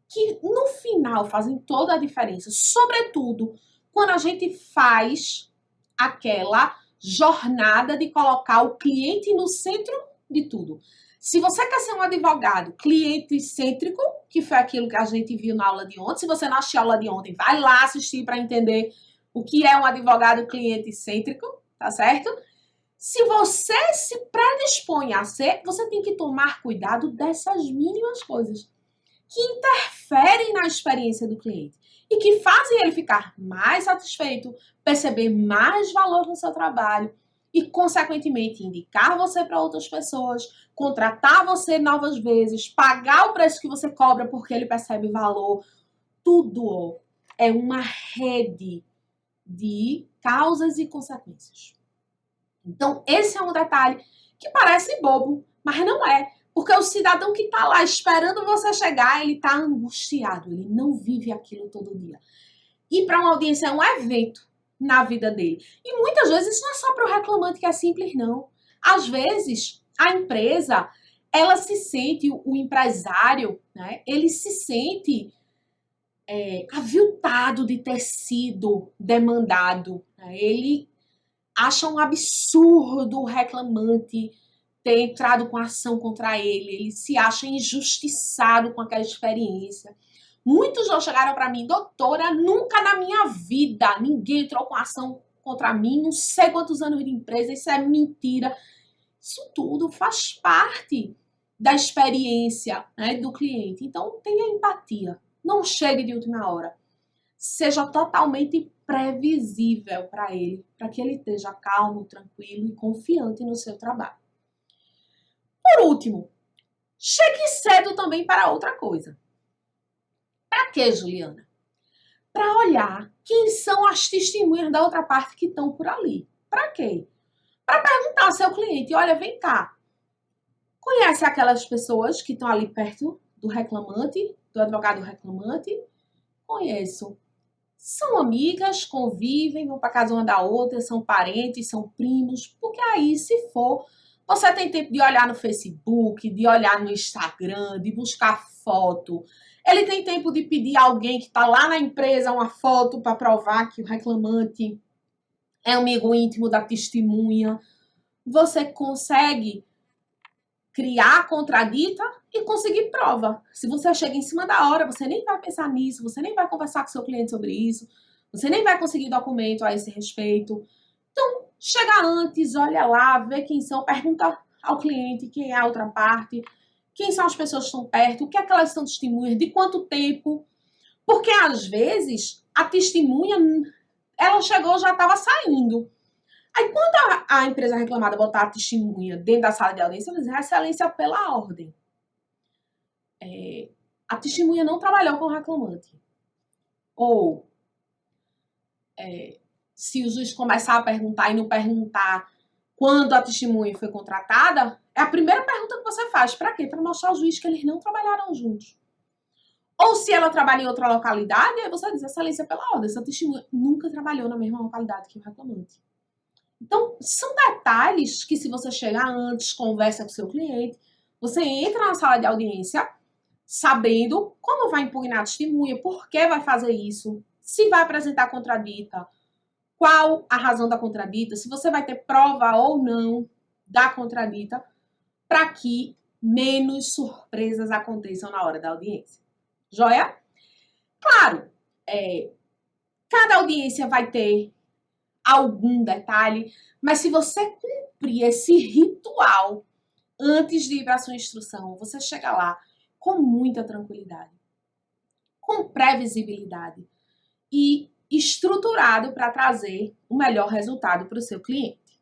[SPEAKER 1] que no final fazem toda a diferença. Sobretudo, quando a gente faz aquela jornada de colocar o cliente no centro de tudo. Se você quer ser um advogado cliente-cêntrico, que foi aquilo que a gente viu na aula de ontem, se você não assistiu a aula de ontem, vai lá assistir para entender o que é um advogado cliente-cêntrico, tá certo? Se você se predispõe a ser, você tem que tomar cuidado dessas mínimas coisas que interferem na experiência do cliente e que fazem ele ficar mais satisfeito, perceber mais valor no seu trabalho e, consequentemente, indicar você para outras pessoas, contratar você novas vezes, pagar o preço que você cobra porque ele percebe valor. Tudo é uma rede de causas e consequências. Então, esse é um detalhe que parece bobo, mas não é. Porque o cidadão que está lá esperando você chegar, ele está angustiado, ele não vive aquilo todo dia. Ir para uma audiência é um evento na vida dele. E muitas vezes isso não é só para o reclamante que é simples, não. Às vezes, a empresa, ela se sente, o empresário, né, ele se sente aviltado de ter sido demandado. Né? Ele acha um absurdo o reclamante ter entrado com ação contra ele. Ele se acha injustiçado com aquela experiência. Muitos já chegaram para mim, doutora, nunca na minha vida ninguém entrou com ação contra mim, não sei quantos anos de empresa, isso é mentira. Isso tudo faz parte da experiência, né, do cliente. Então, tenha empatia. Não chegue de última hora. Seja totalmente previsível para ele, para que ele esteja calmo, tranquilo e confiante no seu trabalho. Por último, chegue cedo também para outra coisa. Para quê, Juliana? Para olhar quem são as testemunhas da outra parte que estão por ali. Para quê? para perguntar ao seu cliente, olha, vem cá, conhece aquelas pessoas que estão ali perto do reclamante, do advogado reclamante? Conheço. São amigas, convivem, vão para casa uma da outra, são parentes, são primos, porque aí, se for, você tem tempo de olhar no Facebook, de olhar no Instagram, de buscar foto. Ele tem tempo de pedir a alguém que está lá na empresa uma foto para provar que o reclamante é amigo íntimo da testemunha. Você consegue criar a contradita e conseguir prova. Se você chega em cima da hora, você nem vai pensar nisso, você nem vai conversar com seu cliente sobre isso, você nem vai conseguir documento a esse respeito. Então, chega antes, olha lá, vê quem são, pergunta ao cliente quem é a outra parte, quem são as pessoas que estão perto, o que é que elas estão testemunhas, de quanto tempo. Porque, às vezes, a testemunha, ela chegou, já estava saindo. Aí, quando a empresa reclamada botar a testemunha dentro da sala de audiência, ela diz, excelência, pela ordem. A testemunha não trabalhou com o reclamante. Ou, se o juiz começar a perguntar e não perguntar quando a testemunha foi contratada, é a primeira pergunta que você faz. Para quê? Para mostrar ao juiz que eles não trabalharam juntos. Ou se ela trabalha em outra localidade, aí você diz, excelência, pela ordem, essa testemunha nunca trabalhou na mesma localidade que o reclamante. Então, são detalhes que, se você chegar antes, conversa com o seu cliente, você entra na sala de audiência sabendo como vai impugnar a testemunha, por que vai fazer isso, se vai apresentar contradita, qual a razão da contradita, se você vai ter prova ou não da contradita, para que menos surpresas aconteçam na hora da audiência. Joia? Claro, cada audiência vai ter algum detalhe, mas se você cumprir esse ritual antes de ir para a sua instrução, você chega lá com muita tranquilidade, com previsibilidade e estruturado para trazer o melhor resultado para o seu cliente.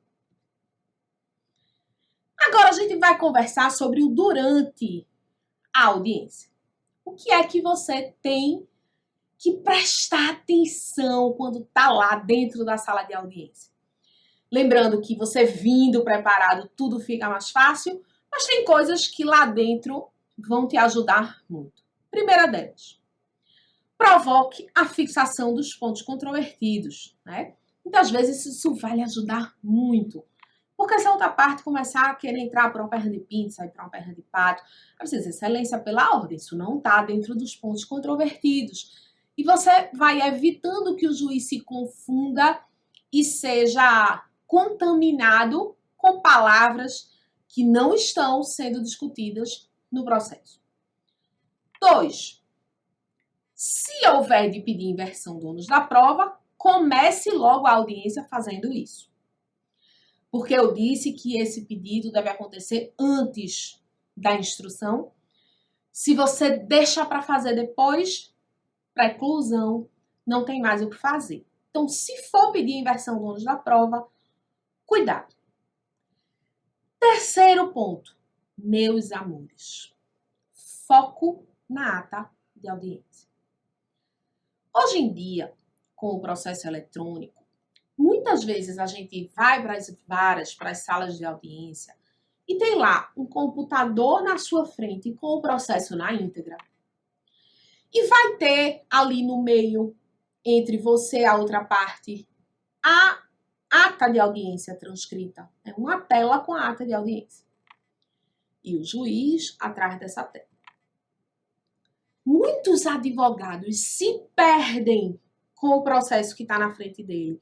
[SPEAKER 1] Agora a gente vai conversar sobre o durante a audiência. O que é que você tem que prestar atenção quando está lá dentro da sala de audiência? Lembrando que você vindo preparado, tudo fica mais fácil, mas tem coisas que lá dentro vão te ajudar muito. Primeira delas, provoque a fixação dos pontos controvertidos, né? Muitas vezes isso vai lhe ajudar muito. Porque se a outra parte começar a querer entrar para uma perna de pinto, sair para uma perna de pato, aí você diz, excelência, pela ordem, isso não está dentro dos pontos controvertidos. E você vai evitando que o juiz se confunda e seja contaminado com palavras que não estão sendo discutidas no processo. 2. Se houver de pedir inversão do ônus da prova, comece logo a audiência fazendo isso. Porque eu disse que esse pedido deve acontecer antes da instrução. Se você deixa para fazer depois, preclusão, não tem mais o que fazer. Então, se for pedir inversão do ônus da prova, cuidado. Terceiro ponto, meus amores, foco na ata de audiência. Hoje em dia, com o processo eletrônico, muitas vezes a gente vai para as salas de audiência e tem lá um computador na sua frente com o processo na íntegra. E vai ter ali no meio, entre você e a outra parte, a ata de audiência transcrita. É uma tela com a ata de audiência. E o juiz atrás dessa tela. Muitos advogados se perdem com o processo que está na frente dele.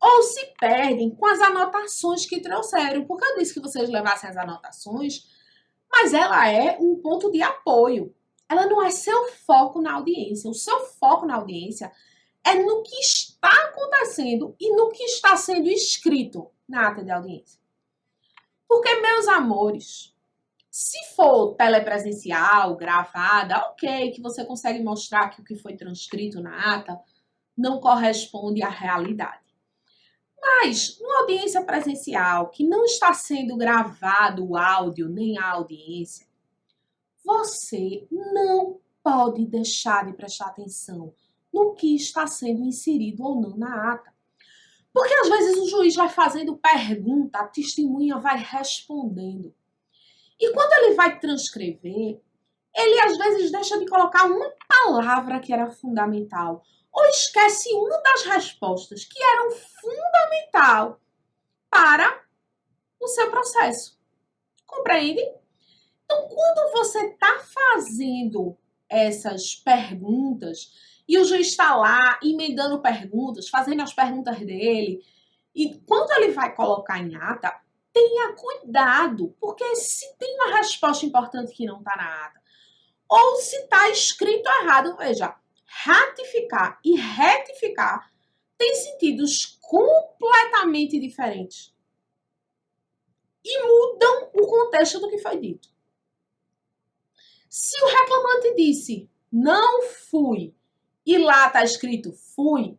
[SPEAKER 1] Ou se perdem com as anotações que trouxeram. Porque eu disse que vocês levassem as anotações, mas ela é um ponto de apoio. Ela não é seu foco na audiência. O seu foco na audiência é no que está acontecendo e no que está sendo escrito na ata de audiência. Porque, meus amores, se for telepresencial, gravada, ok, que você consegue mostrar que o que foi transcrito na ata não corresponde à realidade. Mas, numa audiência presencial, que não está sendo gravado o áudio nem a audiência, você não pode deixar de prestar atenção no que está sendo inserido ou não na ata. Porque às vezes o juiz vai fazendo pergunta, a testemunha vai respondendo. E quando ele vai transcrever, ele às vezes deixa de colocar uma palavra que era fundamental, ou esquece uma das respostas que eram fundamental para o seu processo. Compreende? Então, quando você está fazendo essas perguntas e o juiz está lá emendando perguntas, fazendo as perguntas dele, e quando ele vai colocar em ata, tenha cuidado, porque se tem uma resposta importante que não está na ata, ou se está escrito errado, veja, ratificar e retificar têm sentidos completamente diferentes e mudam o contexto do que foi dito. Se o reclamante disse não fui e lá está escrito fui,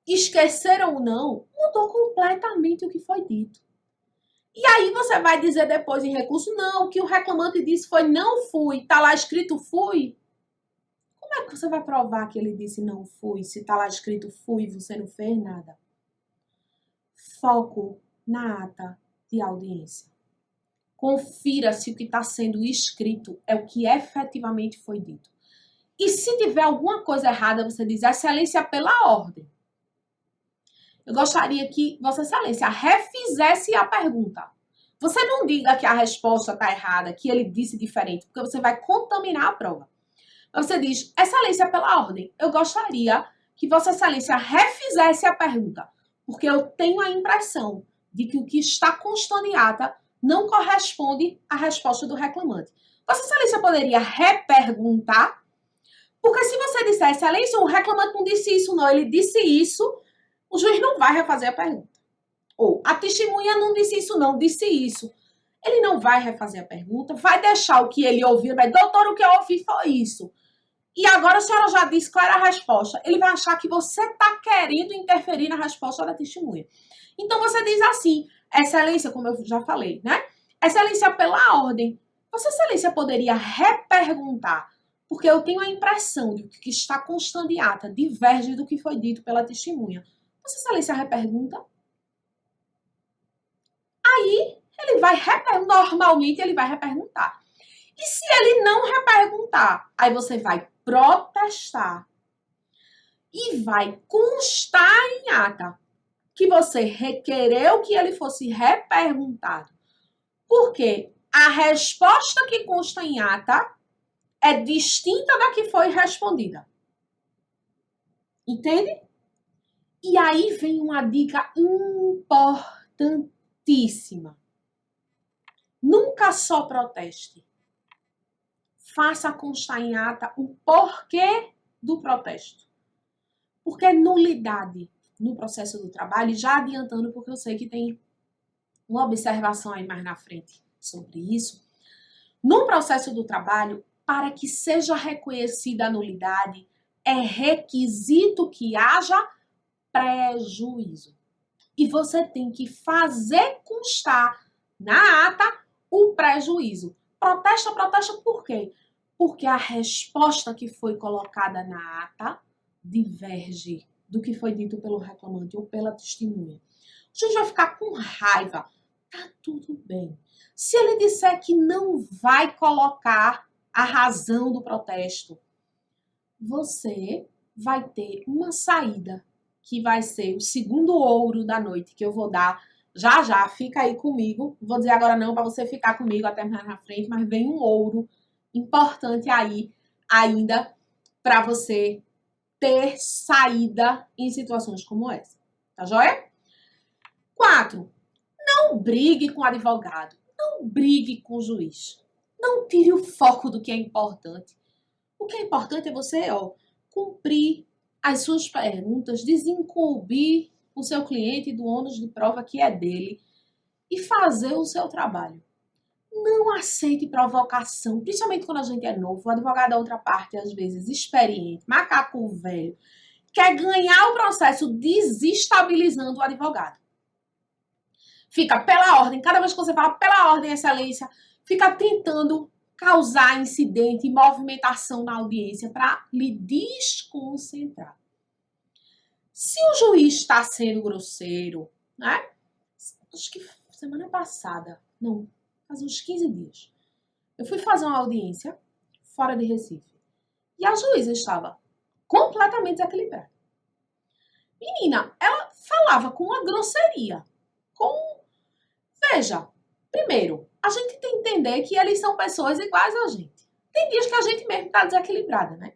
[SPEAKER 1] esqueceram ou não, mudou completamente o que foi dito. E aí você vai dizer depois em recurso, não, o que o reclamante disse foi não fui, está lá escrito fui. Como é que você vai provar que ele disse não fui, se está lá escrito fui e você não fez nada? Foco na ata de audiência. Confira se o que está sendo escrito é o que efetivamente foi dito. E se tiver alguma coisa errada, você diz, excelência, pela ordem. Eu gostaria que Vossa Excelência refizesse a pergunta. Você não diga que a resposta está errada, que ele disse diferente, porque você vai contaminar a prova. Você diz, Excelência, pela ordem, eu gostaria que Vossa Excelência refizesse a pergunta, porque eu tenho a impressão de que o que está constando em ata não corresponde à resposta do reclamante. Vossa Excelência poderia reperguntar? Porque se você disser, Excelência, o reclamante não disse isso, não, ele disse isso, o juiz não vai refazer a pergunta. Ou a testemunha não disse isso, não, disse isso. Ele não vai refazer a pergunta, vai deixar o que ele ouviu, vai, doutor, o que eu ouvi foi isso. E agora a senhora já disse qual era a resposta. Ele vai achar que você está querendo interferir na resposta da testemunha. Então você diz assim, Excelência, como eu já falei, né? Excelência, pela ordem, Vossa Excelência poderia reperguntar, porque eu tenho a impressão de que o que está constando em ata diverge do que foi dito pela testemunha. Vossa Excelência repergunta? Aí ele vai reperguntar, normalmente ele vai reperguntar. E se ele não reperguntar, aí você vai protestar e vai constar em ata que você requereu que ele fosse reperguntado. Porque a resposta que consta em ata é distinta da que foi respondida. Entende? E aí vem uma dica importantíssima. Nunca só proteste. Faça constar em ata o porquê do protesto. Porque nulidade no processo do trabalho, já adiantando, porque eu sei que tem uma observação aí mais na frente sobre isso, no processo do trabalho, para que seja reconhecida a nulidade, é requisito que haja prejuízo. E você tem que fazer constar na ata o prejuízo. Protesta por quê? Porque a resposta que foi colocada na ata diverge do que foi dito pelo reclamante ou pela testemunha. O juiz vai ficar com raiva. Tá tudo bem. Se ele disser que não vai colocar a razão do protesto, você vai ter uma saída que vai ser o segundo ouro da noite que eu vou dar já já. Fica aí comigo. Vou dizer agora não para você ficar comigo até mais na frente, mas vem um ouro importante aí ainda para você ter saída em situações como essa. Tá joia? 4. Não brigue com o advogado. Não brigue com o juiz. Não tire o foco do que é importante. O que é importante é você, cumprir as suas perguntas, desincumbir o seu cliente do ônus de prova que é dele e fazer o seu trabalho. Não aceite provocação, principalmente quando a gente é novo. O advogado da outra parte, às vezes, experiente, macaco velho, quer ganhar o processo desestabilizando o advogado. Fica pela ordem, cada vez que você fala pela ordem, excelência, fica tentando causar incidente e movimentação na audiência para lhe desconcentrar. Se o juiz está sendo grosseiro, né? Acho que semana passada, não, faz uns 15 dias, eu fui fazer uma audiência fora de Recife e a juíza estava completamente desequilibrada. Menina, ela falava com uma grosseria, Veja, primeiro, a gente tem que entender que eles são pessoas iguais a gente. Tem dias que a gente mesmo tá desequilibrada, né?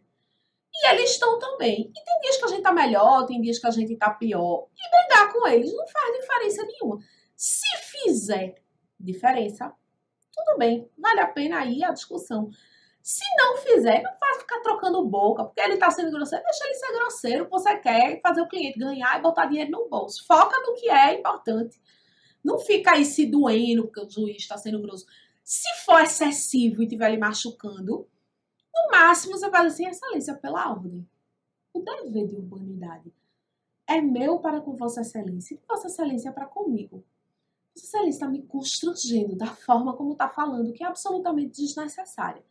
[SPEAKER 1] E eles estão também. E tem dias que a gente tá melhor, tem dias que a gente tá pior. E brigar com eles não faz diferença nenhuma. Se fizer diferença, tudo bem, vale a pena aí a discussão. Se não fizer, não faz ficar trocando boca, porque ele tá sendo grosseiro. Deixa ele ser grosseiro, você quer fazer o cliente ganhar e botar dinheiro no bolso. Foca no que é importante. Não fica aí se doendo porque o juiz está sendo grosso. Se for excessivo e estiver lhe machucando, no máximo você faz assim, excelência, pela ordem. O dever de urbanidade é meu para com Vossa Excelência e Vossa Excelência para comigo. Vossa Excelência está me constrangendo da forma como está falando, que é absolutamente desnecessária.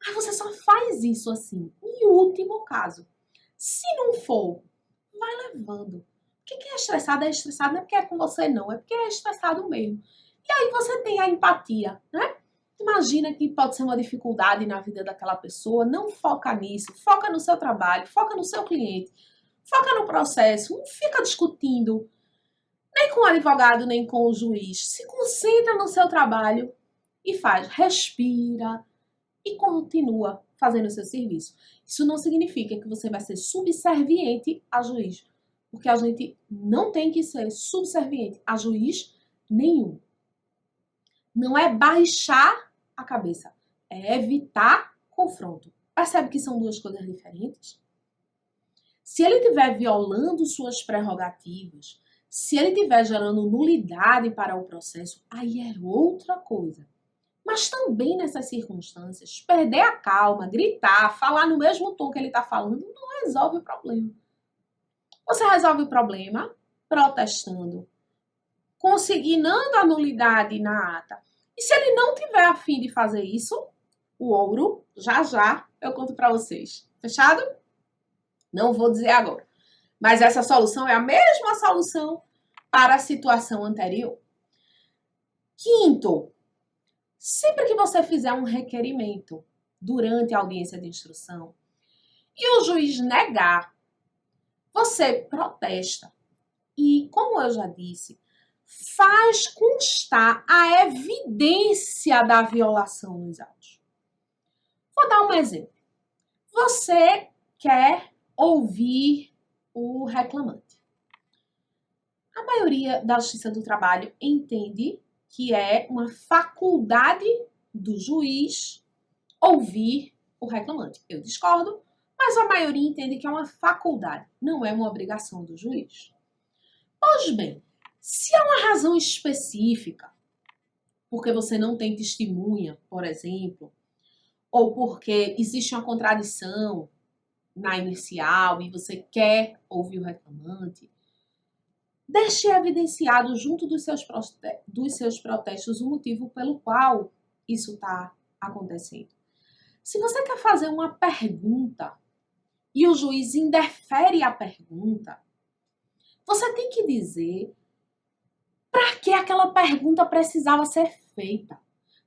[SPEAKER 1] Mas você só faz isso assim, em último caso. Se não for, vai levando. Quem é estressado não é porque é com você, não. É porque é estressado mesmo. E aí você tem a empatia, né? Imagina que pode ser uma dificuldade na vida daquela pessoa. Não foca nisso. Foca no seu trabalho. Foca no seu cliente. Foca no processo. Não fica discutindo nem com o advogado, nem com o juiz. Se concentra no seu trabalho e faz. Respira e continua fazendo o seu serviço. Isso não significa que você vai ser subserviente a juiz. Porque a gente não tem que ser subserviente a juiz nenhum. Não é baixar a cabeça, é evitar confronto. Percebe que são duas coisas diferentes? Se ele estiver violando suas prerrogativas, se ele estiver gerando nulidade para o processo, aí é outra coisa. Mas também nessas circunstâncias, perder a calma, gritar, falar no mesmo tom que ele está falando, não resolve o problema. Você resolve o problema protestando, consignando a nulidade na ata. E se ele não tiver a fim de fazer isso, o ouro, já já eu conto para vocês. Fechado? Não vou dizer agora. Mas essa solução é a mesma solução para a situação anterior. Quinto, sempre que você fizer um requerimento durante a audiência de instrução e o juiz negar, você protesta e, como eu já disse, faz constar a evidência da violação nos autos. Vou dar um exemplo. Você quer ouvir o reclamante. A maioria da Justiça do Trabalho entende que é uma faculdade do juiz ouvir o reclamante. Eu discordo, mas a maioria entende que é uma faculdade, não é uma obrigação do juiz. Pois bem, se há uma razão específica, porque você não tem testemunha, por exemplo, ou porque existe uma contradição na inicial e você quer ouvir o reclamante, deixe evidenciado junto dos seus protestos o motivo pelo qual isso está acontecendo. Se você quer fazer uma pergunta e o juiz indefere a pergunta, você tem que dizer para que aquela pergunta precisava ser feita.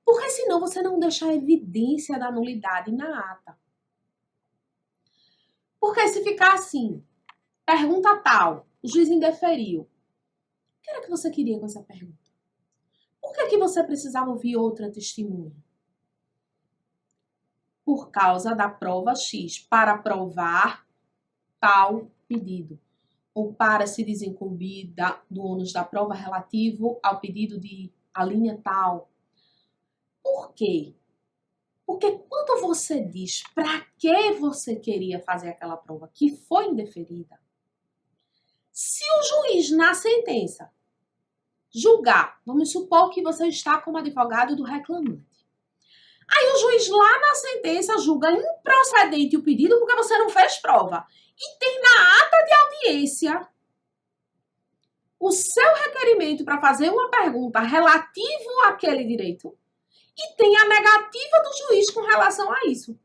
[SPEAKER 1] Porque senão você não deixa a evidência da nulidade na ata. Porque se ficar assim, pergunta tal, o juiz indeferiu. O que era que você queria com essa pergunta? Por que você precisava ouvir outra testemunha? Por causa da prova X, para provar tal pedido. Ou para se desincumbir do ônus da prova relativo ao pedido de alínea tal. Por quê? Porque quando você diz para que você queria fazer aquela prova que foi indeferida, se o juiz na sentença julgar, vamos supor que você está como advogado do reclamante, aí o juiz lá na sentença julga improcedente o pedido porque você não fez prova. E tem na ata de audiência o seu requerimento para fazer uma pergunta relativo àquele direito e tem a negativa do juiz com relação a isso.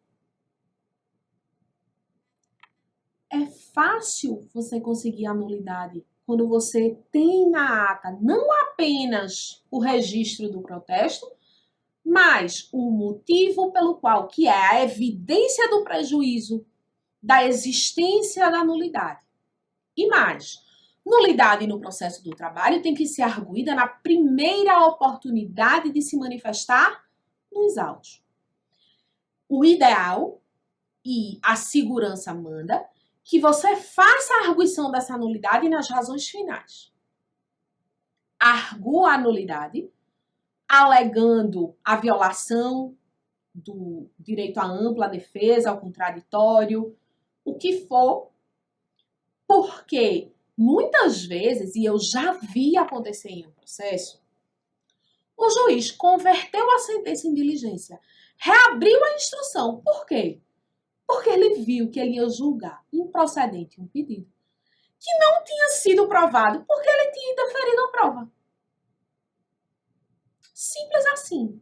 [SPEAKER 1] é fácil você conseguir a nulidade quando você tem na ata não apenas o registro do protesto, mas o motivo pelo qual, que é a evidência do prejuízo da existência da nulidade. E mais, nulidade no processo do trabalho tem que ser arguída na primeira oportunidade de se manifestar nos autos. O ideal, e a segurança manda, que você faça a arguição dessa nulidade nas razões finais. Argua a nulidade, alegando a violação do direito à ampla defesa, ao contraditório, o que for, porque muitas vezes, e eu já vi acontecer em um processo, o juiz converteu a sentença em diligência, reabriu a instrução. Por quê? Porque ele viu que ele ia julgar improcedente um pedido que não tinha sido provado porque ele tinha interferido a prova. Simples assim.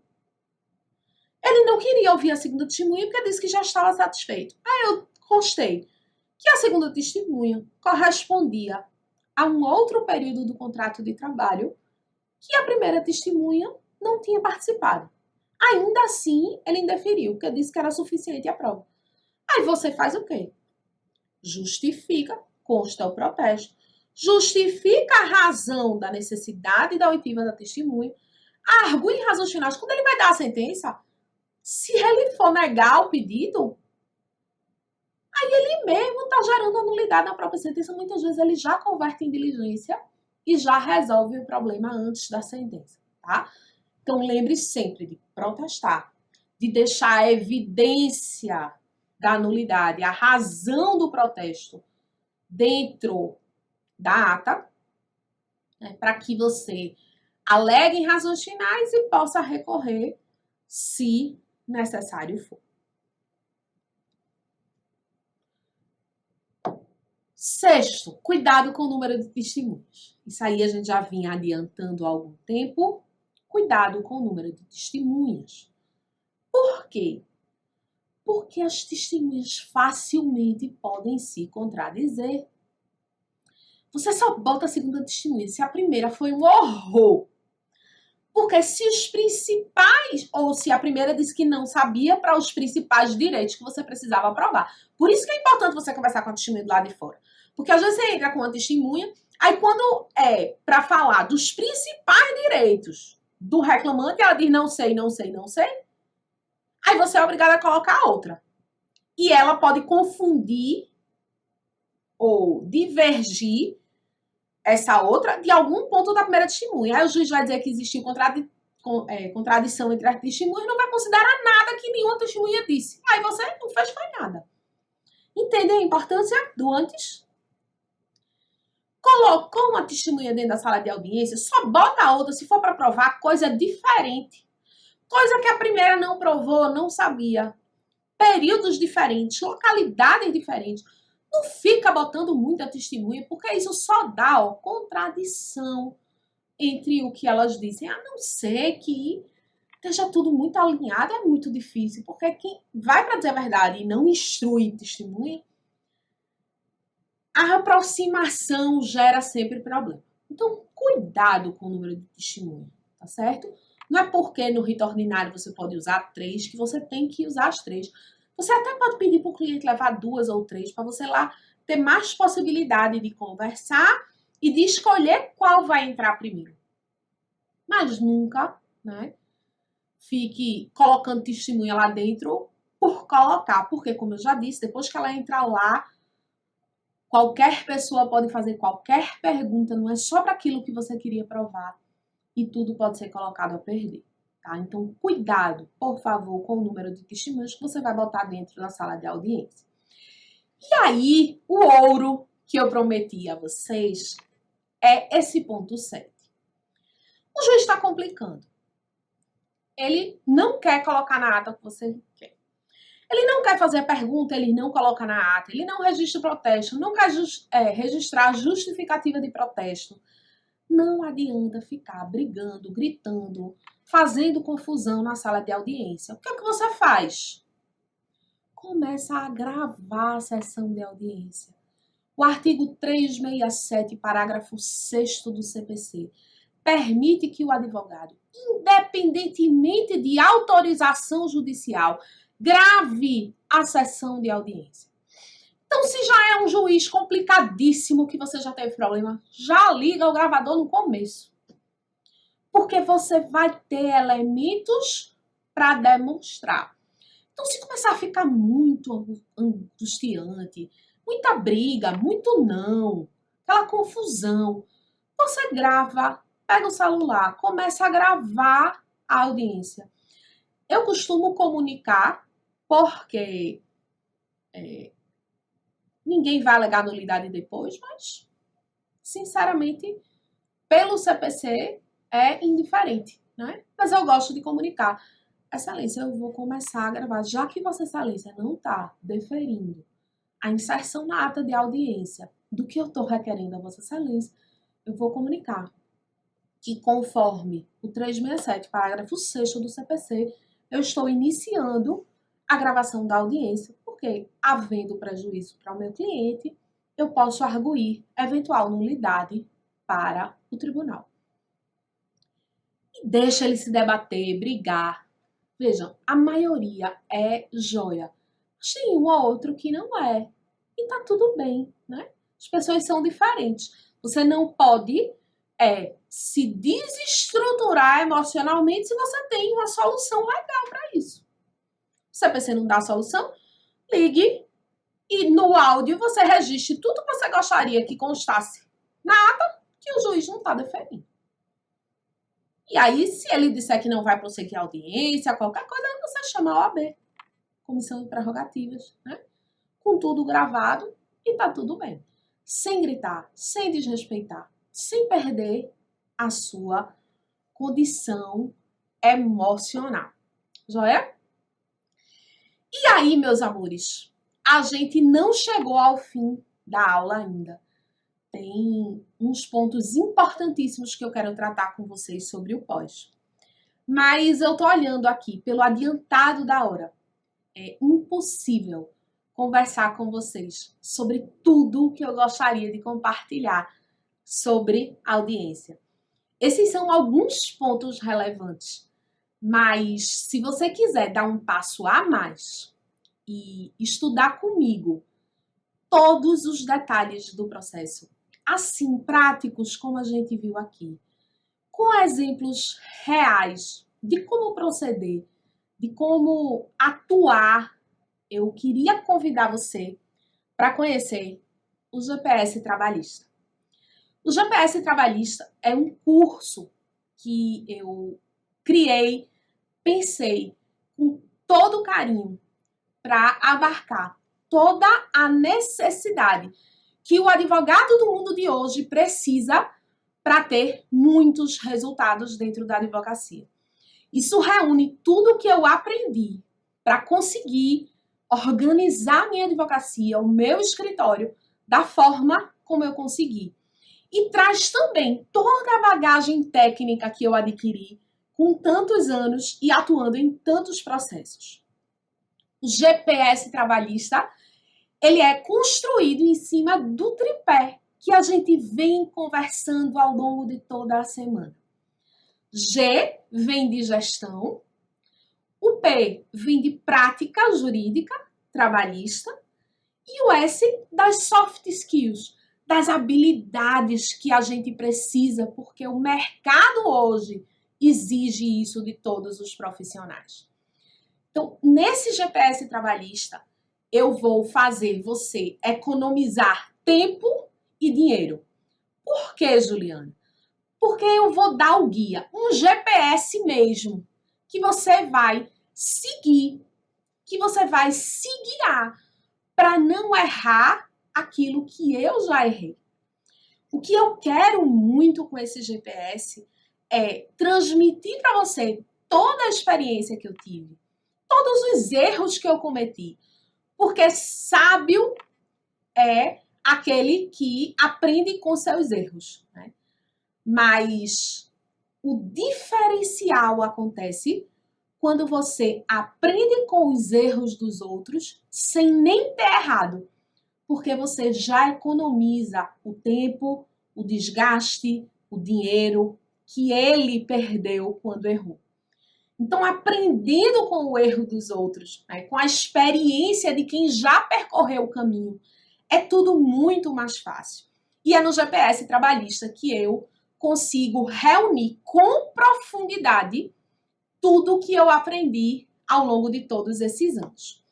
[SPEAKER 1] Ele não queria ouvir a segunda testemunha porque disse que já estava satisfeito. Aí eu constei que a segunda testemunha correspondia a um outro período do contrato de trabalho que a primeira testemunha não tinha participado. Ainda assim, ele indeferiu, porque disse que era suficiente a prova. Aí você faz o quê? Justifica, consta o protesto, justifica a razão da necessidade da oitiva da testemunha, argue em razões finais. Quando ele vai dar a sentença, se ele for negar o pedido, aí ele mesmo está gerando a nulidade na própria sentença. Muitas vezes ele já converte em diligência e já resolve o problema antes da sentença, tá? Então lembre sempre de protestar, de deixar a evidência da nulidade, a razão do protesto dentro da ata, né, para que você alegue em razões finais e possa recorrer se necessário for. Sexto, cuidado com o número de testemunhas. Isso aí a gente já vinha adiantando há algum tempo. Cuidado com o número de testemunhas. Por quê? Porque as testemunhas facilmente podem se contradizer. Você só bota a segunda testemunha se a primeira foi um horror. Porque se os principais, ou se a primeira disse que não sabia para os principais direitos que você precisava provar. Por isso que é importante você conversar com a testemunha do lado de fora. Porque às vezes você entra com uma testemunha, aí quando é para falar dos principais direitos do reclamante, ela diz não sei, não sei, não sei. Aí você é obrigado a colocar outra. E ela pode confundir ou divergir essa outra de algum ponto da primeira testemunha. Aí o juiz vai dizer que existiu contradição entre as testemunhas e não vai considerar nada que nenhuma testemunha disse. Aí você não fez nada. Entende a importância do antes? Colocou uma testemunha dentro da sala de audiência, só bota a outra se for para provar coisa diferente. Coisa que a primeira não provou, não sabia. Períodos diferentes, localidades diferentes. Não fica botando muita testemunha, porque isso só dá contradição entre o que elas dizem. A não ser que esteja tudo muito alinhado, é muito difícil. Porque quem vai para dizer a verdade e não instrui testemunha, a aproximação gera sempre problema. Então, cuidado com o número de testemunha, tá certo? Não é porque no rito ordinário você pode usar 3 que você tem que usar as 3. Você até pode pedir para o cliente levar 2 ou 3 para você lá ter mais possibilidade de conversar e de escolher qual vai entrar primeiro. Mas nunca, né, fique colocando testemunha lá dentro por colocar. Porque, como eu já disse, depois que ela entrar lá, qualquer pessoa pode fazer qualquer pergunta, não é só para aquilo que você queria provar. E tudo pode ser colocado a perder. Tá? Então, cuidado, por favor, com o número de testemunhas que você vai botar dentro da sala de audiência. E aí, o ouro que eu prometi a vocês é esse ponto 7. O juiz está complicando. Ele não quer colocar na ata o que você quer. Ele não quer fazer a pergunta, ele não coloca na ata, ele não registra o protesto, não quer registrar a justificativa de protesto. Não adianta ficar brigando, gritando, fazendo confusão na sala de audiência. O que é que você faz? Começa a gravar a sessão de audiência. O artigo 367, parágrafo 6º do CPC, permite que o advogado, independentemente de autorização judicial, grave a sessão de audiência. Então, se já é um juiz complicadíssimo que você já teve problema, já liga o gravador no começo. Porque você vai ter elementos para demonstrar. Então, se começar a ficar muito angustiante, muita briga, muito não, aquela confusão, você grava, pega o celular, começa a gravar a audiência. Eu costumo comunicar porque ninguém vai alegar nulidade depois, mas, sinceramente, pelo CPC é indiferente, né? Mas eu gosto de comunicar. Excelência, eu vou começar a gravar, já que Vossa Excelência não está deferindo a inserção na ata de audiência do que eu estou requerendo a Vossa Excelência, eu vou comunicar que, conforme o 367, parágrafo 6º do CPC, eu estou iniciando a gravação da audiência, porque, havendo prejuízo para o meu cliente, eu posso arguir eventual nulidade para o tribunal. E deixa ele se debater, brigar. Vejam, a maioria é joia. Mas tem um ou outro que não é. E tá tudo bem, né? As pessoas são diferentes. Você não pode se desestruturar emocionalmente se você tem uma solução legal para isso. Se a pessoa não dá a solução, ligue e no áudio você registre tudo que você gostaria que constasse na ata que o juiz não está deferindo. E aí, se ele disser que não vai prosseguir a audiência, qualquer coisa, aí você chama a OAB, Comissão de Prerrogativas, né? Com tudo gravado e tá tudo bem. Sem gritar, sem desrespeitar, sem perder a sua condição emocional. Joia? E aí, meus amores, a gente não chegou ao fim da aula ainda. Tem uns pontos importantíssimos que eu quero tratar com vocês sobre o pós. Mas eu tô olhando aqui pelo adiantado da hora. É impossível conversar com vocês sobre tudo o que eu gostaria de compartilhar sobre audiência. Esses são alguns pontos relevantes, mas se você quiser dar um passo a mais e estudar comigo todos os detalhes do processo, assim, práticos, como a gente viu aqui, com exemplos reais de como proceder, de como atuar, eu queria convidar você para conhecer o GPS Trabalhista. O GPS Trabalhista é um curso que eu criei, pensei com todo carinho para abarcar toda a necessidade que o advogado do mundo de hoje precisa para ter muitos resultados dentro da advocacia. Isso reúne tudo o que eu aprendi para conseguir organizar minha advocacia, o meu escritório, da forma como eu consegui. E traz também toda a bagagem técnica que eu adquiri com tantos anos e atuando em tantos processos. O GPS Trabalhista, ele é construído em cima do tripé que a gente vem conversando ao longo de toda a semana. G vem de gestão, o P vem de prática jurídica trabalhista e o S das soft skills, das habilidades que a gente precisa, porque o mercado hoje exige isso de todos os profissionais. Então, nesse GPS trabalhista, eu vou fazer você economizar tempo e dinheiro. Por que, Juliana? Porque eu vou dar o guia, um GPS mesmo, que você vai seguir, que você vai se guiar para não errar aquilo que eu já errei. O que eu quero muito com esse GPS é transmitir para você toda a experiência que eu tive, todos os erros que eu cometi, porque sábio é aquele que aprende com seus erros, né? Mas o diferencial acontece quando você aprende com os erros dos outros sem nem ter errado. porque você já economiza o tempo, o desgaste, o dinheiro que ele perdeu quando errou. Então, aprendendo com o erro dos outros, né, com a experiência de quem já percorreu o caminho, é tudo muito mais fácil. E é no GPS trabalhista que eu consigo reunir com profundidade tudo o que eu aprendi ao longo de todos esses anos.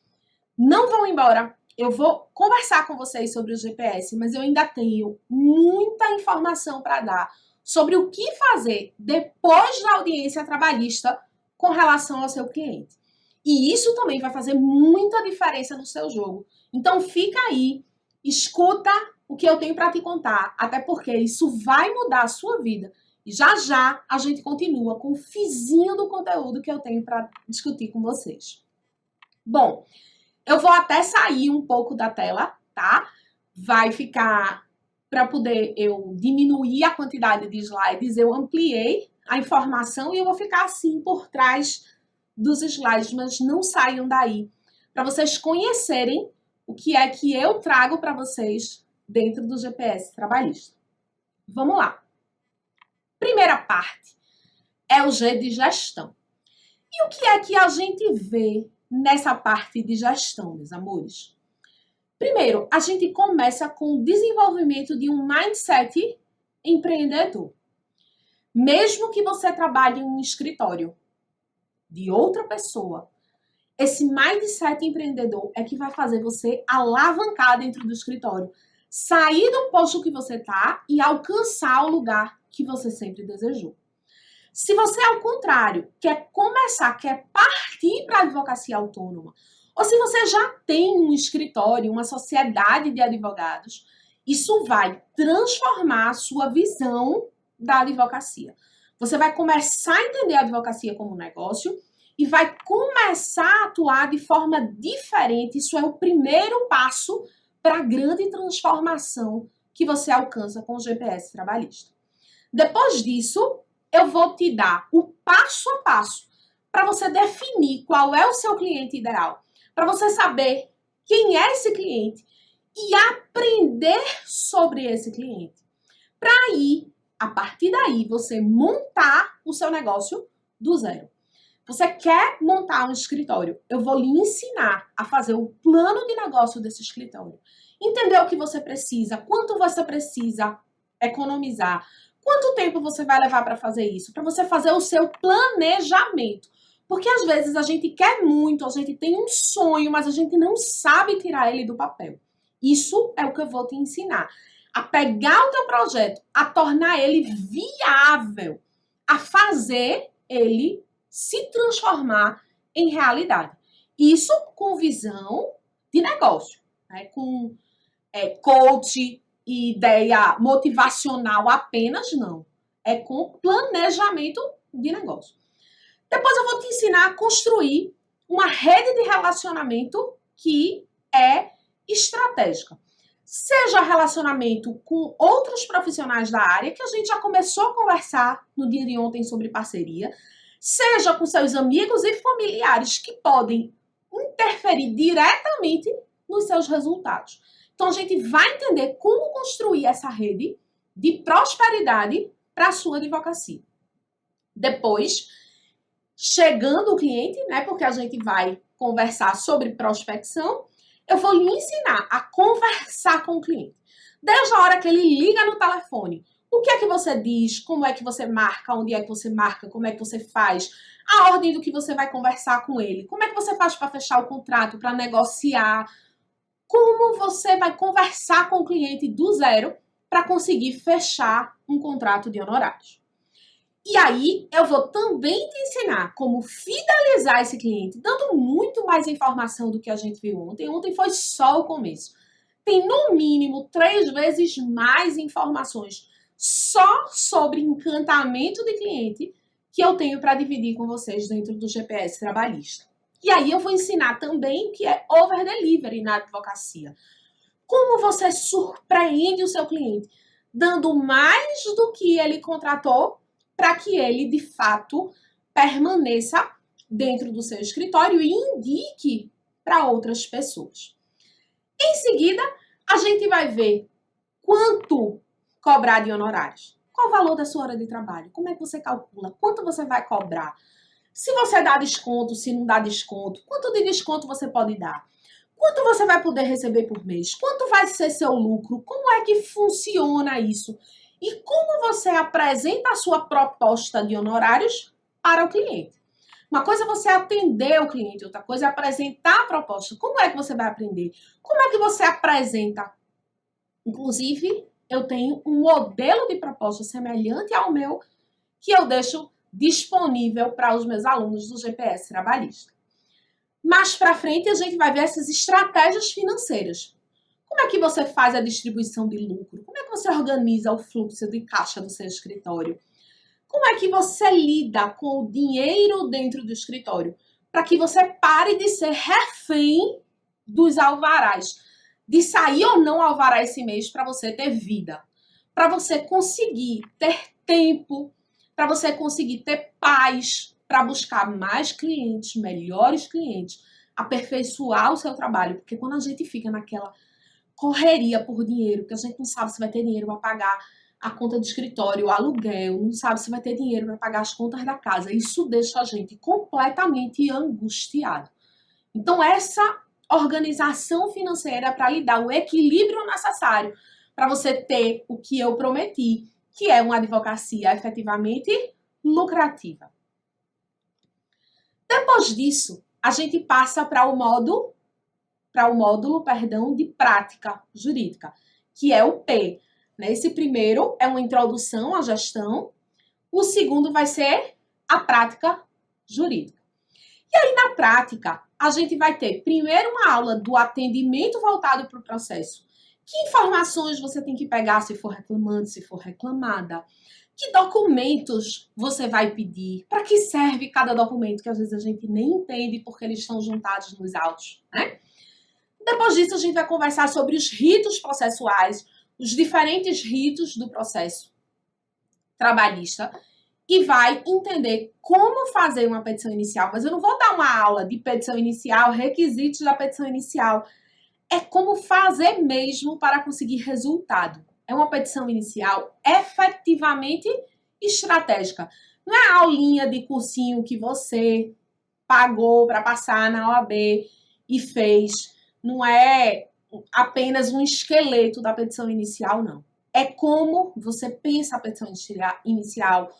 [SPEAKER 1] Não vão embora, eu vou conversar com vocês sobre o GPS, mas eu ainda tenho muita informação para dar sobre o que fazer depois da audiência trabalhista com relação ao seu cliente. E isso também vai fazer muita diferença no seu jogo. Então fica aí, escuta o que eu tenho para te contar, até porque isso vai mudar a sua vida. E já já a gente continua com o fizinho do conteúdo que eu tenho para discutir com vocês. Bom, eu vou até sair um pouco da tela, tá? Vai ficar, para poder eu diminuir a quantidade de slides, eu ampliei a informação e eu vou ficar assim por trás dos slides, mas não saiam daí, para vocês conhecerem o que é que eu trago para vocês dentro do GPS trabalhista. Vamos lá. Primeira parte é o G de gestão. E o que é que a gente vê nessa parte de gestão, meus amores? Primeiro, a gente começa com o desenvolvimento de um mindset empreendedor. Mesmo que você trabalhe em um escritório de outra pessoa, esse mindset empreendedor é que vai fazer você alavancar dentro do escritório, sair do posto que você está e alcançar o lugar que você sempre desejou. Se você, ao contrário, quer começar, quer partir para a advocacia autônoma, ou se você já tem um escritório, uma sociedade de advogados, isso vai transformar a sua visão da advocacia. Você vai começar a entender a advocacia como negócio e vai começar a atuar de forma diferente. Isso é o primeiro passo para a grande transformação que você alcança com o GPS trabalhista. Depois disso, eu vou te dar o passo a passo para você definir qual é o seu cliente ideal, para você saber quem é esse cliente e aprender sobre esse cliente. Para aí, a partir daí, você montar o seu negócio do zero. Você quer montar um escritório? Eu vou lhe ensinar a fazer o plano de negócio desse escritório. Entender o que você precisa, quanto você precisa economizar, quanto tempo você vai levar para fazer isso, para você fazer o seu planejamento. Porque às vezes a gente quer muito, a gente tem um sonho, mas a gente não sabe tirar ele do papel. Isso é o que eu vou te ensinar. A pegar o teu projeto, a tornar ele viável, a fazer ele se transformar em realidade. Isso com visão de negócio, né? Com coach e ideia motivacional apenas, não. É com planejamento de negócio. Depois eu vou te ensinar a construir uma rede de relacionamento que é estratégica. Seja relacionamento com outros profissionais da área, que a gente já começou a conversar no dia de ontem sobre parceria, seja com seus amigos e familiares que podem interferir diretamente nos seus resultados. Então, a gente vai entender como construir essa rede de prosperidade para a sua advocacia. Depois, chegando o cliente, né, porque a gente vai conversar sobre prospecção, eu vou lhe ensinar a conversar com o cliente. Desde a hora que ele liga no telefone, o que é que você diz, como é que você marca, onde é que você marca, como é que você faz, a ordem do que você vai conversar com ele, como é que você faz para fechar o contrato, para negociar, como você vai conversar com o cliente do zero para conseguir fechar um contrato de honorários. E aí, eu vou também te ensinar como fidelizar esse cliente, dando muito mais informação do que a gente viu ontem. Ontem foi só o começo. Tem, no mínimo, 3 vezes mais informações só sobre encantamento de cliente que eu tenho para dividir com vocês dentro do GPS trabalhista. E aí, eu vou ensinar também o que é over-delivery na advocacia. Como você surpreende o seu cliente, dando mais do que ele contratou, para que ele, de fato, permaneça dentro do seu escritório e indique para outras pessoas. Em seguida, A gente vai ver quanto cobrar de honorários. Qual o valor da sua hora de trabalho? Como é que você calcula? Quanto você vai cobrar? Se você dá desconto, se não dá desconto, quanto de desconto você pode dar? Quanto você vai poder receber por mês? Quanto vai ser seu lucro? Como é que funciona isso? E como você apresenta a sua proposta de honorários para o cliente? Uma coisa é você atender o cliente, outra coisa é apresentar a proposta. Como é que você vai aprender? Como é que você apresenta? Inclusive, eu tenho um modelo de proposta semelhante ao meu que eu deixo disponível para os meus alunos do GPS Trabalhista. Mais para frente, a gente vai ver essas estratégias financeiras. Como é que você faz a distribuição de lucro? Como é que você organiza o fluxo de caixa do seu escritório? Como é que você lida com o dinheiro dentro do escritório? Para que você pare de ser refém dos alvarás. De sair ou não alvará esse mês para você ter vida. Para você conseguir ter tempo. Para você conseguir ter paz. Para buscar mais clientes, melhores clientes. Aperfeiçoar o seu trabalho. Porque quando a gente fica naquela correria por dinheiro, que a gente não sabe se vai ter dinheiro para pagar a conta do escritório, o aluguel, não sabe se vai ter dinheiro para pagar as contas da casa. Isso deixa a gente completamente angustiado. Então, essa organização financeira para lhe dar o equilíbrio necessário para você ter o que eu prometi, que é uma advocacia efetivamente lucrativa. Depois disso, a gente passa para o módulo, de prática jurídica, que é o P. Esse primeiro é uma introdução à gestão, o segundo vai ser a prática jurídica. E aí, na prática, a gente vai ter primeiro uma aula do atendimento voltado para o processo. Que informações você tem que pegar se for reclamante, se for reclamada? Que documentos você vai pedir? Para que serve cada documento, que às vezes a gente nem entende porque eles estão juntados nos autos, né? Depois disso, a gente vai conversar sobre os ritos processuais, os diferentes ritos do processo trabalhista e vai entender como fazer uma petição inicial. Mas eu não vou dar uma aula de petição inicial, requisitos da petição inicial. É como fazer mesmo para conseguir resultado. É uma petição inicial efetivamente estratégica. Não é a aulinha de cursinho que você pagou para passar na OAB e fez. Não é apenas um esqueleto da petição inicial, não. É como você pensa a petição inicial,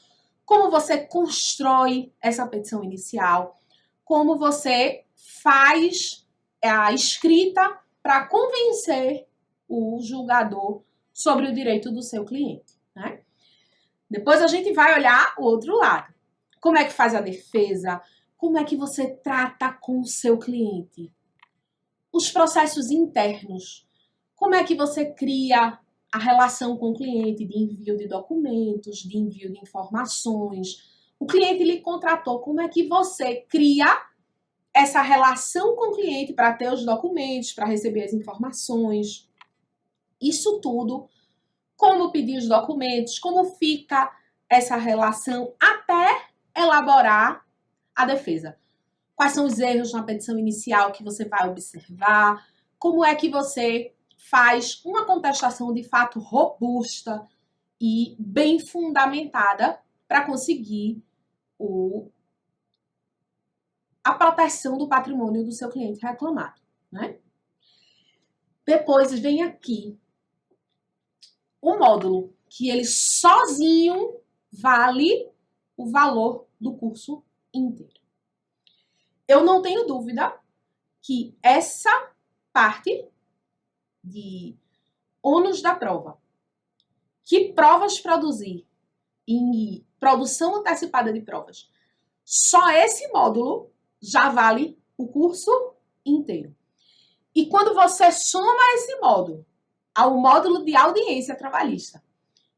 [SPEAKER 1] como você constrói essa petição inicial, como você faz a escrita para convencer o julgador sobre o direito do seu cliente, né? Depois a gente vai olhar o outro lado. Como é que faz a defesa? Como é que você trata com o seu cliente? Os processos internos. Como é que você cria a relação com o cliente de envio de documentos, de envio de informações? O cliente lhe contratou. Como é que você cria essa relação com o cliente para ter os documentos, para receber as informações? Isso tudo. Como pedir os documentos, como fica essa relação até elaborar a defesa. Quais são os erros na petição inicial que você vai observar? Como é que você faz uma contestação de fato robusta e bem fundamentada para conseguir a proteção do patrimônio do seu cliente reclamado, né? Depois vem aqui o módulo, que ele sozinho vale o valor do curso inteiro. Eu não tenho dúvida que essa parte de ônus da prova, que provas produzir em produção antecipada de provas, só esse módulo já vale o curso inteiro. E quando você soma esse módulo ao módulo de audiência trabalhista,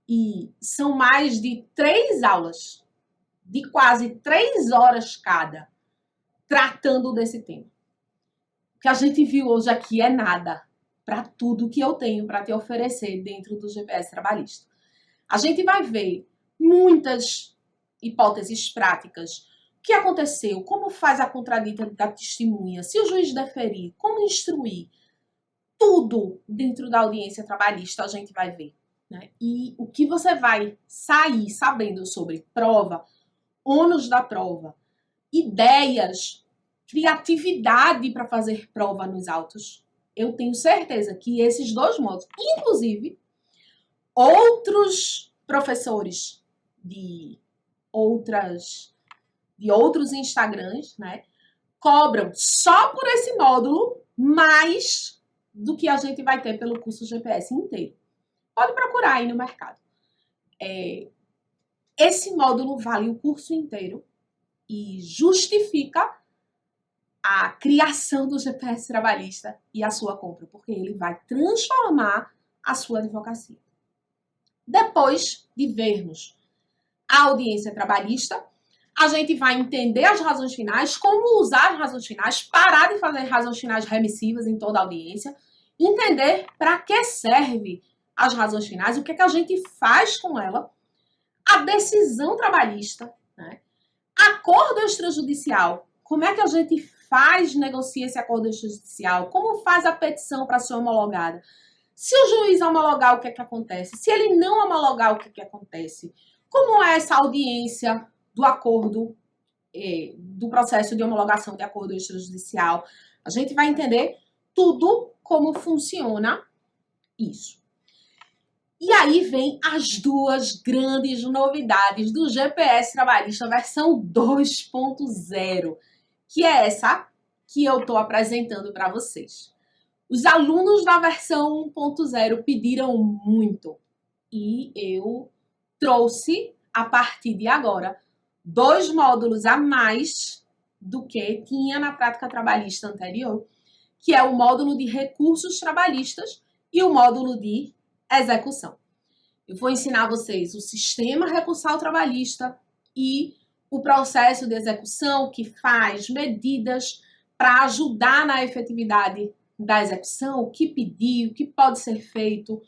[SPEAKER 1] e são mais de 3 aulas, de quase 3 horas cada, tratando desse tema. O que a gente viu hoje aqui é nada para tudo que eu tenho para te oferecer dentro do GPS Trabalhista. A gente vai ver muitas hipóteses práticas. O que aconteceu? Como faz a contradita da testemunha? Se o juiz deferir, como instruir? tudo dentro da audiência trabalhista a gente vai ver, né? E o que você vai sair sabendo sobre prova, ônus da prova, ideias, criatividade para fazer prova nos autos, eu tenho certeza que esses dois modos, inclusive outros professores de outros Instagrams, né, cobram só por esse módulo mais do que a gente vai ter pelo curso GPS inteiro. Pode procurar aí no mercado. Esse módulo vale o curso inteiro e justifica a criação do GPS trabalhista e a sua compra, porque ele vai transformar a sua advocacia. Depois de vermos a audiência trabalhista, a gente vai entender as razões finais, como usar as razões finais, parar de fazer razões finais remissivas em toda a audiência, entender para que serve as razões finais, o que é que a gente faz com ela, a decisão trabalhista, né? Acordo extrajudicial, como é que a gente faz, negocia esse acordo extrajudicial, como faz a petição para ser homologada. Se o juiz homologar, o que é que acontece? Se ele não homologar, o que é que acontece? Como é essa audiência do acordo, do processo de homologação de acordo extrajudicial? A gente vai entender tudo como funciona isso. E aí vem as duas grandes novidades do GPS Trabalhista versão 2.0, que é essa que eu estou apresentando para vocês. Os alunos da versão 1.0 pediram muito e eu trouxe, a partir de agora, 2 módulos a mais do que tinha na prática trabalhista anterior, que é o módulo de recursos trabalhistas e o módulo de execução. Eu vou ensinar vocês o sistema recursal trabalhista e o processo de execução, que faz medidas para ajudar na efetividade da execução, o que pedir, o que pode ser feito,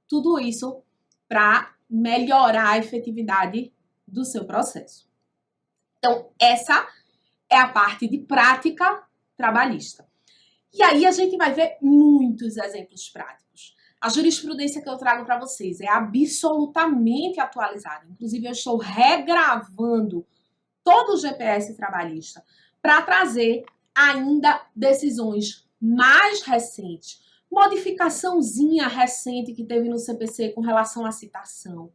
[SPEAKER 1] tudo isso para melhorar a efetividade do seu processo. Então, essa é a parte de prática trabalhista. E aí a gente vai ver muitos exemplos práticos. A jurisprudência que eu trago para vocês é absolutamente atualizada. Inclusive, eu estou regravando todo o GPS trabalhista para trazer ainda decisões mais recentes. Modificaçãozinha recente que teve no CPC com relação à citação.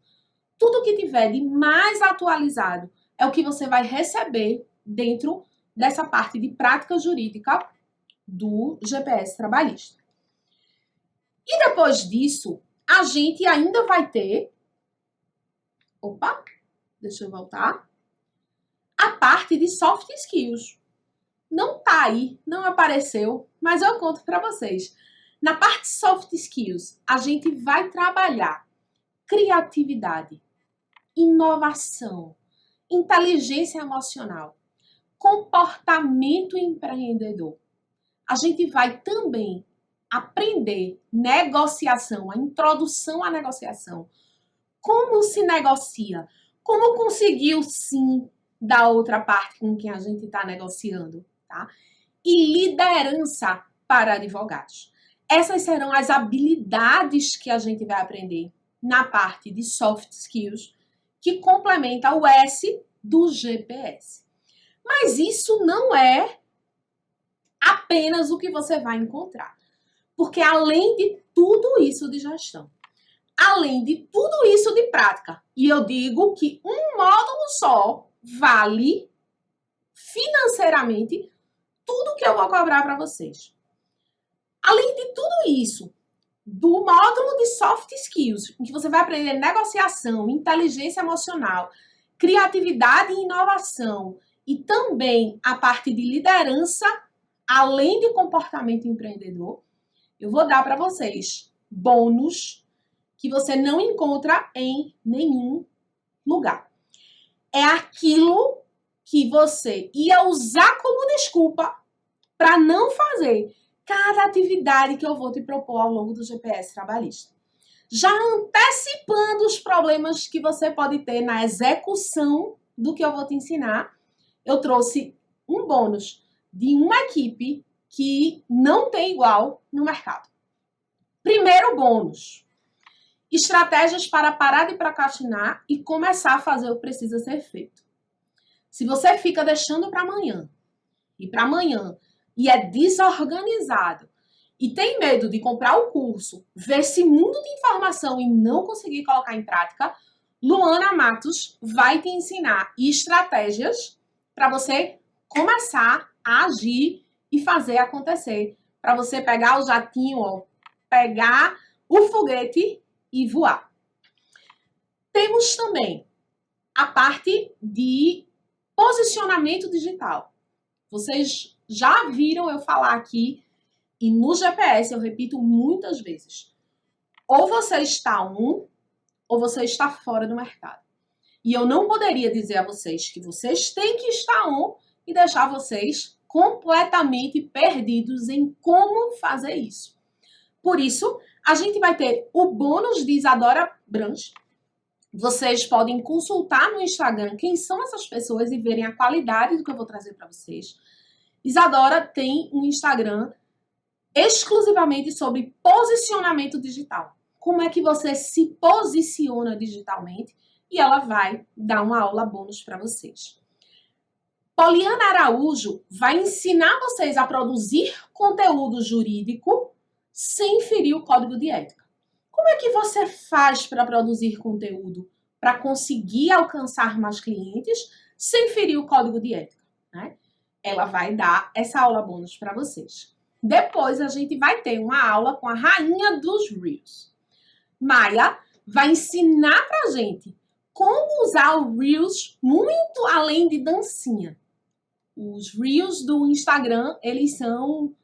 [SPEAKER 1] Tudo que tiver de mais atualizado é o que você vai receber dentro dessa parte de prática jurídica do GPS trabalhista. E depois disso, a gente ainda vai ter... Opa, deixa eu voltar. A parte de soft skills. Não tá aí, não apareceu, mas eu conto para vocês. Na parte soft skills, a gente vai trabalhar criatividade, inovação, inteligência emocional, comportamento empreendedor. A gente vai também aprender negociação, a introdução à negociação. Como se negocia? Como conseguir o sim da outra parte com quem a gente está negociando, tá? E liderança para advogados. Essas serão as habilidades que a gente vai aprender na parte de soft skills, que complementa o S do GPS. Mas isso não é apenas o que você vai encontrar. Porque além de tudo isso de gestão, além de tudo isso de prática, e eu digo que um módulo só vale financeiramente tudo que eu vou cobrar para vocês. Além de tudo isso, do módulo de soft skills, em que você vai aprender negociação, inteligência emocional, criatividade e inovação, e também a parte de liderança, além de comportamento empreendedor, eu vou dar para vocês bônus que você não encontra em nenhum lugar. É aquilo que você ia usar como desculpa para não fazer cada atividade que eu vou te propor ao longo do GPS trabalhista. Já antecipando os problemas que você pode ter na execução do que eu vou te ensinar, eu trouxe um bônus de uma equipe que não tem igual no mercado. Primeiro bônus: estratégias para parar de procrastinar e começar a fazer o que precisa ser feito. Se você fica deixando para amanhã e é desorganizado e tem medo de comprar o curso, ver esse mundo de informação e não conseguir colocar em prática, Luana Matos vai te ensinar estratégias para você começar a agir e fazer acontecer. Para você pegar o jatinho, ó, pegar o foguete e voar. Temos também a parte de posicionamento digital. Vocês já viram eu falar aqui, e no GPS eu repito muitas vezes. Ou você está ou você está fora do mercado. E eu não poderia dizer a vocês que vocês têm que estar e deixar vocês completamente perdidos em como fazer isso. Por isso, a gente vai ter o bônus de Isadora Branch. Vocês podem consultar no Instagram quem são essas pessoas e verem a qualidade do que eu vou trazer para vocês. Isadora tem um Instagram exclusivamente sobre posicionamento digital. Como é que você se posiciona digitalmente? E ela vai dar uma aula bônus para vocês. Poliana Araújo vai ensinar vocês a produzir conteúdo jurídico sem ferir o código de ética. Como é que você faz para produzir conteúdo para conseguir alcançar mais clientes sem ferir o código de ética, né? Ela vai dar essa aula bônus para vocês. Depois a gente vai ter uma aula com a rainha dos Reels. Maia vai ensinar pra gente como usar o Reels muito além de dancinha. Os Reels do Instagram, eles são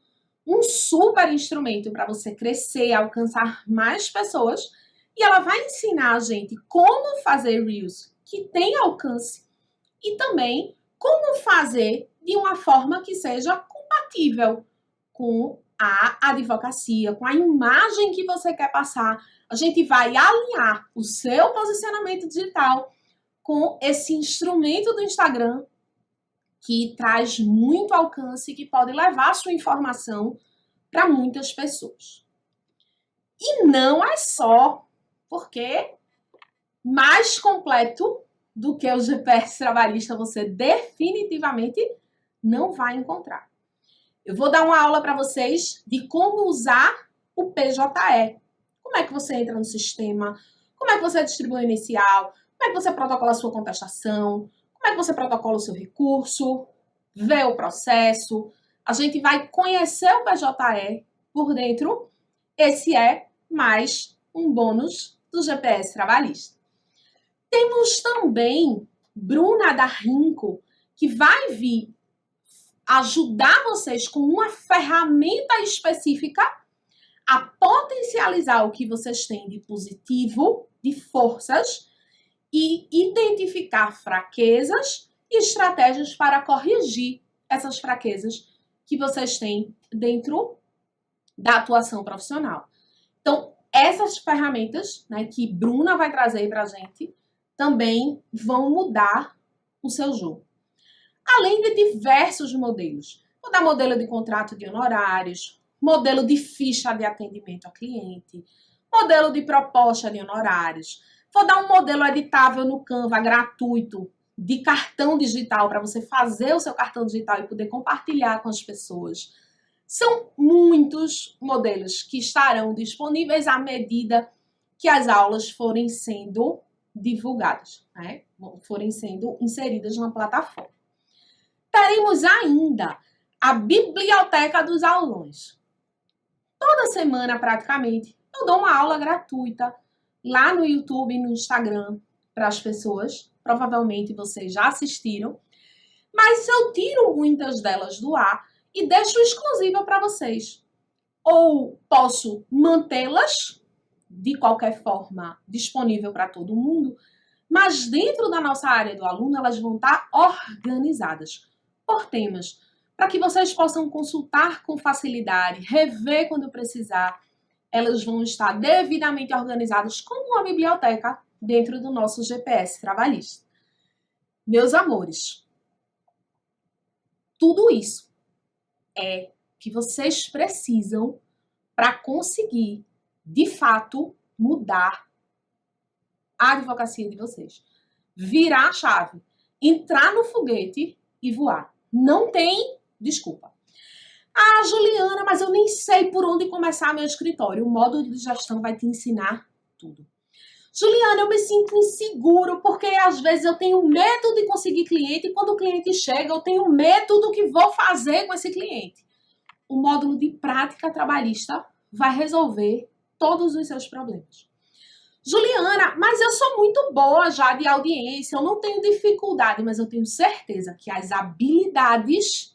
[SPEAKER 1] um super instrumento para você crescer, alcançar mais pessoas. E ela vai ensinar a gente como fazer Reels que tem alcance e também como fazer de uma forma que seja compatível com a advocacia, com a imagem que você quer passar. A gente vai alinhar o seu posicionamento digital com esse instrumento do Instagram que traz muito alcance e que pode levar a sua informação para muitas pessoas. E não é só, porque mais completo do que o GPS trabalhista você definitivamente não vai encontrar. Eu vou dar uma aula para vocês de como usar o PJE. Como é que você entra no sistema, como é que você distribui o inicial, como é que você protocola a sua contestação, como é que você protocola o seu recurso, vê o processo. A gente vai conhecer o PJE por dentro. Esse é mais um bônus do GPS trabalhista. Temos também Bruna da Rinco, que vai vir ajudar vocês com uma ferramenta específica a potencializar o que vocês têm de positivo, de forças, e identificar fraquezas e estratégias para corrigir essas fraquezas que vocês têm dentro da atuação profissional. Então, essas ferramentas, né, que Bruna vai trazer para a gente também vão mudar o seu jogo. Além de diversos modelos. Vou dar modelo de contrato de honorários, modelo de ficha de atendimento ao cliente, modelo de proposta de honorários. Vou dar um modelo editável no Canva gratuito de cartão digital para você fazer o seu cartão digital e poder compartilhar com as pessoas. São muitos modelos que estarão disponíveis à medida que as aulas forem sendo divulgadas, né? Forem sendo inseridas na plataforma. Teremos ainda a biblioteca dos aulões. Toda semana, praticamente, eu dou uma aula gratuita lá no YouTube e no Instagram para as pessoas. Provavelmente vocês já assistiram. Mas eu tiro muitas delas do ar e deixo exclusiva para vocês. Ou posso mantê-las, de qualquer forma, disponível para todo mundo, mas dentro da nossa área do aluno, elas vão estar organizadas por temas, para que vocês possam consultar com facilidade, rever quando precisar. Elas vão estar devidamente organizadas como uma biblioteca dentro do nosso GPS trabalhista. Meus amores, tudo isso é que vocês precisam para conseguir de fato, mudar a advocacia de vocês. Virar a chave, entrar no foguete e voar. Não tem desculpa. Ah, Juliana, mas eu nem sei por onde começar meu escritório. O módulo de gestão vai te ensinar tudo. Juliana, eu me sinto inseguro porque às vezes eu tenho medo de conseguir cliente e quando o cliente chega eu tenho medo do que vou fazer com esse cliente. O módulo de prática trabalhista vai resolver todos os seus problemas. Juliana, mas eu sou muito boa já de audiência, eu não tenho dificuldade, mas eu tenho certeza que as habilidades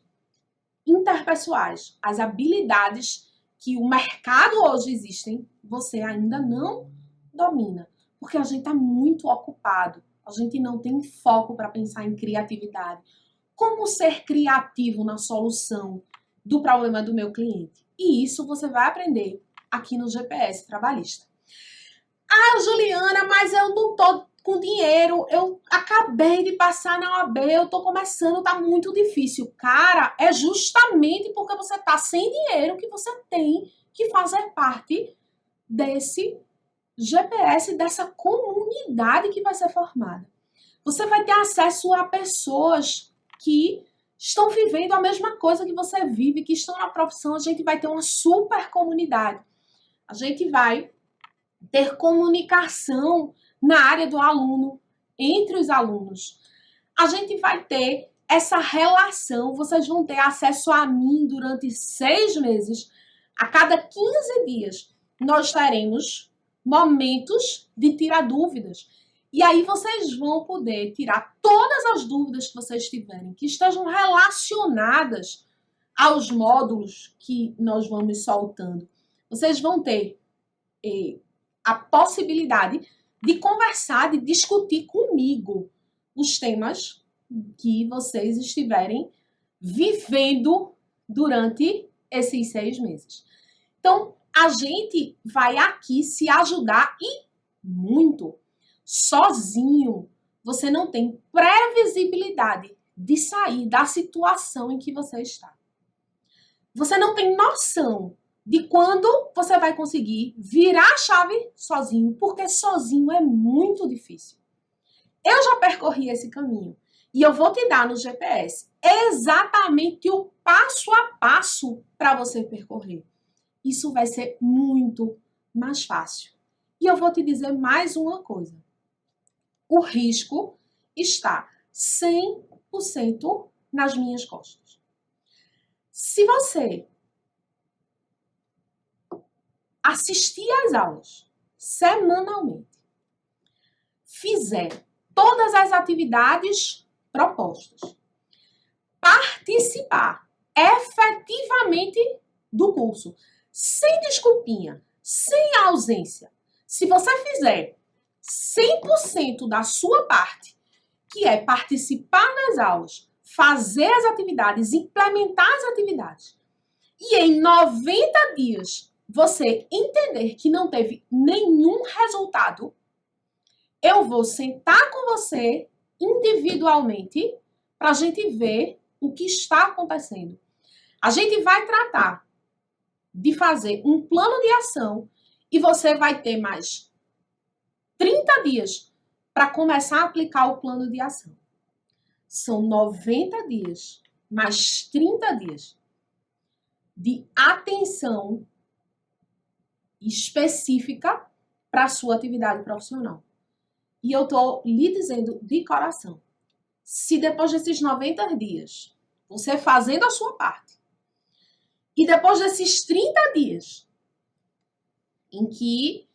[SPEAKER 1] interpessoais, as habilidades que o mercado hoje existem, você ainda não domina. Porque a gente está muito ocupado, a gente não tem foco para pensar em criatividade. Como ser criativo na solução do problema do meu cliente? E isso você vai aprender aqui no GPS Trabalhista. Ah, Juliana, mas eu não tô com dinheiro, eu acabei de passar na OAB, eu tô começando, tá muito difícil. Cara, é justamente porque você tá sem dinheiro que você tem que fazer parte desse GPS, dessa comunidade que vai ser formada. Você vai ter acesso a pessoas que estão vivendo a mesma coisa que você vive, que estão na profissão. A gente vai ter uma super comunidade. A gente vai ter comunicação na área do aluno, entre os alunos. A gente vai ter essa relação, vocês vão ter acesso a mim durante 6 meses. A cada 15 dias, nós teremos momentos de tirar dúvidas. E aí vocês vão poder tirar todas as dúvidas que vocês tiverem, que estejam relacionadas aos módulos que nós vamos soltando. Vocês vão ter a possibilidade de conversar, de discutir comigo os temas que vocês estiverem vivendo durante esses 6 meses. Então, a gente vai aqui se ajudar e muito. Sozinho, você não tem previsibilidade de sair da situação em que você está. Você não tem noção de quando você vai conseguir virar a chave sozinho, porque sozinho é muito difícil. Eu já percorri esse caminho e eu vou te dar no GPS exatamente o passo a passo para você percorrer. Isso vai ser muito mais fácil. E eu vou te dizer mais uma coisa. O risco está 100% nas minhas costas. Se você assistir às aulas semanalmente, fizer todas as atividades propostas, participar efetivamente do curso, sem desculpinha, sem ausência. Se você fizer 100% da sua parte, que é participar nas aulas, fazer as atividades, implementar as atividades, e em 90 dias você entender que não teve nenhum resultado, eu vou sentar com você individualmente para a gente ver o que está acontecendo. A gente vai tratar de fazer um plano de ação e você vai ter mais 30 dias para começar a aplicar o plano de ação. São 90 dias, mais 30 dias de atenção específica para a sua atividade profissional. E eu estou lhe dizendo de coração, se depois desses 90 dias, você fazendo a sua parte, e depois desses 30 dias, em que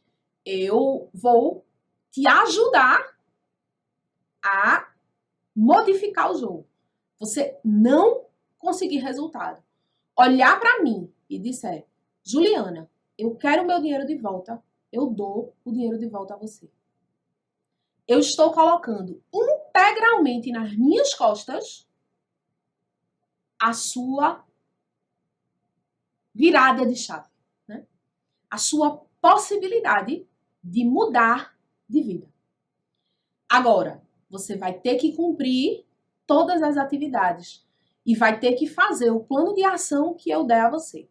[SPEAKER 1] eu vou te ajudar a modificar o jogo, você não conseguir resultado, olhar para mim e disser, Juliana, eu quero o meu dinheiro de volta, eu dou o dinheiro de volta a você. Eu estou colocando integralmente nas minhas costas a sua virada de chave, né? A sua possibilidade de mudar de vida. Agora, você vai ter que cumprir todas as atividades e vai ter que fazer o plano de ação que eu der a você.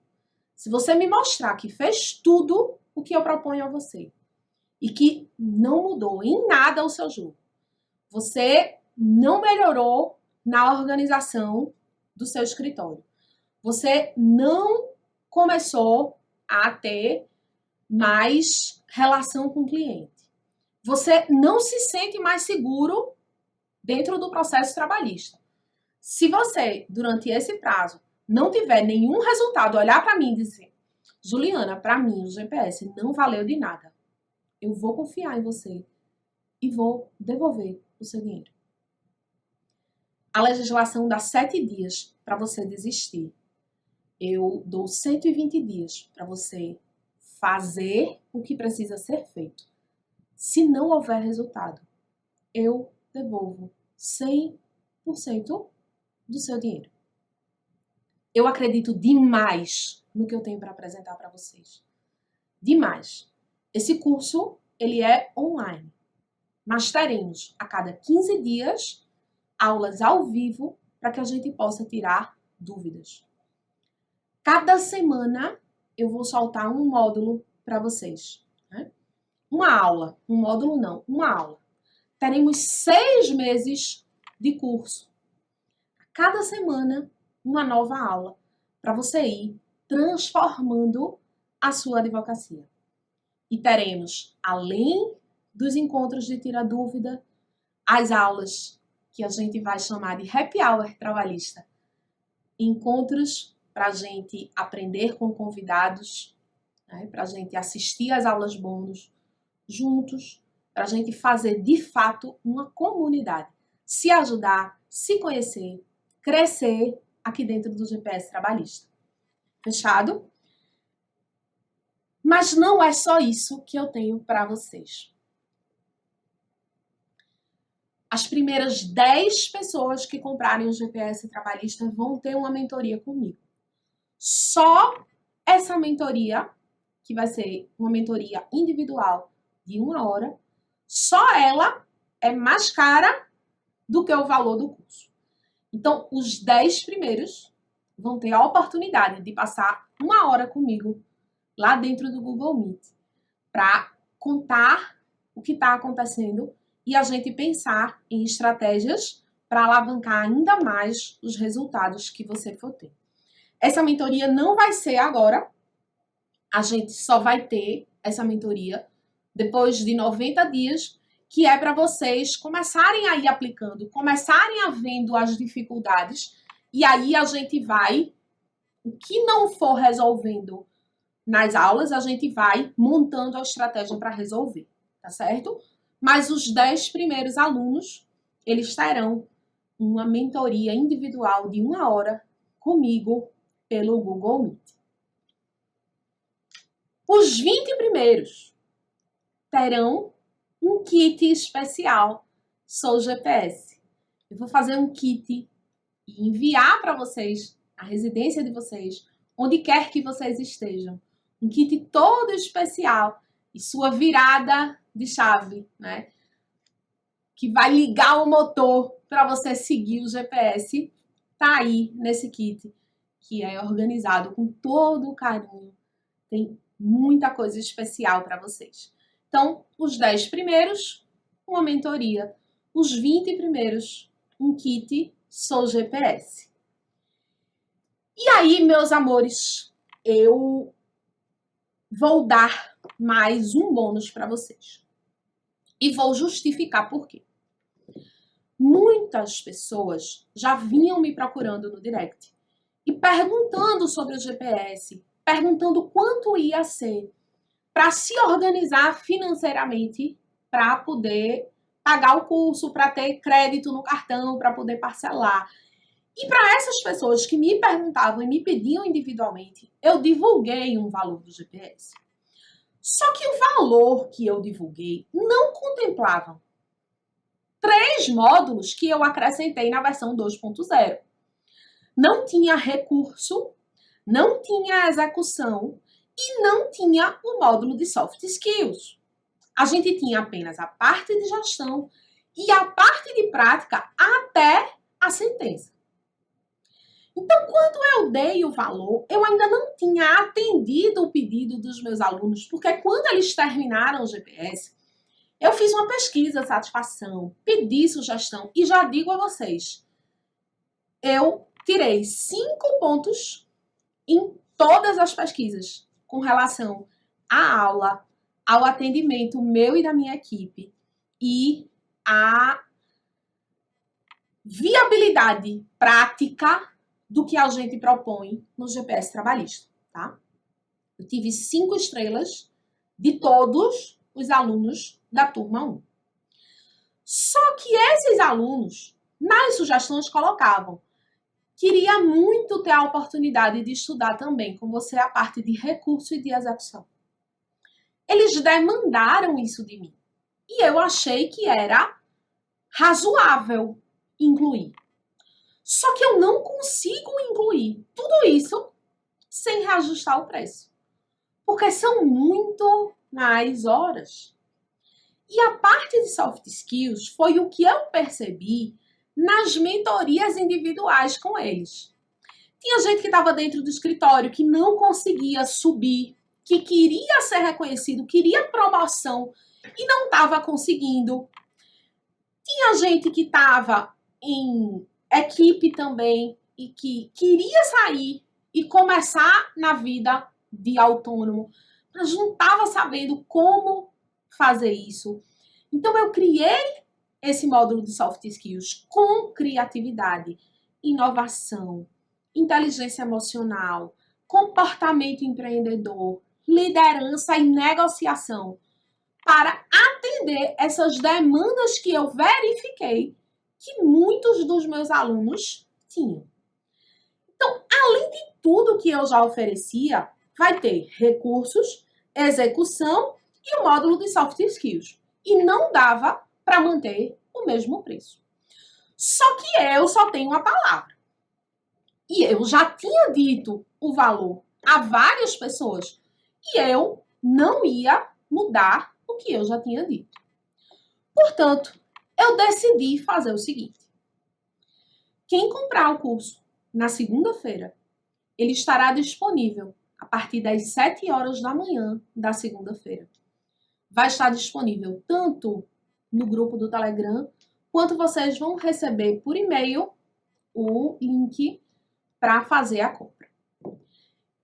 [SPEAKER 1] Se você me mostrar que fez tudo, o que eu proponho a você e que não mudou em nada o seu jogo. Você não melhorou na organização do seu escritório. Você não começou a ter mais relação com o cliente. Você não se sente mais seguro dentro do processo trabalhista. Se você, durante esse prazo, não tiver nenhum resultado, olhar para mim e dizer: Juliana, para mim o GPS não valeu de nada. Eu vou confiar em você e vou devolver o seu dinheiro. A legislação dá 7 dias para você desistir. Eu dou 120 dias para você fazer o que precisa ser feito. Se não houver resultado, eu devolvo 100% do seu dinheiro. Eu acredito demais no que eu tenho para apresentar para vocês. Demais. Esse curso, ele é online. Mas teremos a cada 15 dias aulas ao vivo para que a gente possa tirar dúvidas. Cada semana eu vou soltar um módulo para vocês. Né? Uma aula. Um módulo não, uma aula. Teremos 6 meses de curso. Cada semana, uma nova aula para você ir transformando a sua advocacia. E teremos, além dos encontros de tira dúvida, as aulas que a gente vai chamar de happy hour trabalhista. Encontros para a gente aprender com convidados, né, para a gente assistir às aulas bônus juntos, para a gente fazer de fato uma comunidade. Se ajudar, se conhecer, crescer aqui dentro do GPS trabalhista. Fechado? Mas não é só isso que eu tenho para vocês. As primeiras 10 pessoas que comprarem o GPS trabalhista vão ter uma mentoria comigo. Só essa mentoria, que vai ser uma mentoria individual de 1 hora, só ela é mais cara do que o valor do curso. Então, os 10 primeiros vão ter a oportunidade de passar 1 hora comigo lá dentro do Google Meet para contar o que está acontecendo e a gente pensar em estratégias para alavancar ainda mais os resultados que você for ter. Essa mentoria não vai ser agora, a gente só vai ter essa mentoria depois de 90 dias, que é para vocês começarem a ir aplicando, começarem a vendo as dificuldades, e aí a gente vai, o que não for resolvendo nas aulas, a gente vai montando a estratégia para resolver, tá certo? Mas os 10 primeiros alunos, eles terão uma mentoria individual de 1 hora comigo pelo Google Meet. Os 20 primeiros terão um kit especial Sou GPS. Eu vou fazer um kit e enviar para vocês, a residência de vocês, onde quer que vocês estejam. Um kit todo especial e sua virada de chave, né? Que vai ligar o motor para você seguir o GPS. Tá aí nesse kit, que é organizado com todo o carinho. Tem muita coisa especial para vocês. Então, os 10 primeiros, uma mentoria. Os 20 primeiros, um kit Sou GPS. E aí, meus amores, eu vou dar mais um bônus para vocês. E vou justificar por quê. Muitas pessoas já vinham me procurando no direct e perguntando sobre o GPS, perguntando quanto ia ser para se organizar financeiramente para poder pagar o curso, para ter crédito no cartão, para poder parcelar. E para essas pessoas que me perguntavam e me pediam individualmente, eu divulguei um valor do GPS. Só que o valor que eu divulguei não contemplava 3 módulos que eu acrescentei na versão 2.0. Não tinha recurso, não tinha execução e não tinha o módulo de soft skills. A gente tinha apenas a parte de gestão e a parte de prática até a sentença. Então, quando eu dei o valor, eu ainda não tinha atendido o pedido dos meus alunos, porque quando eles terminaram o GPS, eu fiz uma pesquisa de satisfação, pedi sugestão e já digo a vocês, eu tirei 5 pontos em todas as pesquisas com relação à aula, ao atendimento meu e da minha equipe e à viabilidade prática do que a gente propõe no GPS trabalhista, tá? Eu tive 5 estrelas de todos os alunos da turma 1. Só que esses alunos, nas sugestões, colocavam: queria muito ter a oportunidade de estudar também com você a parte de recurso e de execução. Eles demandaram isso de mim. E eu achei que era razoável incluir. Só que eu não consigo incluir tudo isso sem reajustar o preço. Porque são muito mais horas. E a parte de soft skills foi o que eu percebi nas mentorias individuais com eles. Tinha gente que estava dentro do escritório, que não conseguia subir, que queria ser reconhecido, queria promoção e não estava conseguindo. Tinha gente que estava em equipe também e que queria sair e começar na vida de autônomo, mas não estava sabendo como fazer isso. Então eu criei esse módulo de soft skills com criatividade, inovação, inteligência emocional, comportamento empreendedor, liderança e negociação, para atender essas demandas que eu verifiquei que muitos dos meus alunos tinham. Então, além de tudo que eu já oferecia, vai ter recursos, execução e o módulo de soft skills. E não dava para manter o mesmo preço. Só que eu só tenho uma palavra. E eu já tinha dito o valor a várias pessoas. E eu não ia mudar o que eu já tinha dito. Portanto, eu decidi fazer o seguinte. Quem comprar o curso na segunda-feira, ele estará disponível a partir das 7 horas da manhã da segunda-feira. Vai estar disponível tanto no grupo do Telegram, quanto vocês vão receber por e-mail o link para fazer a compra.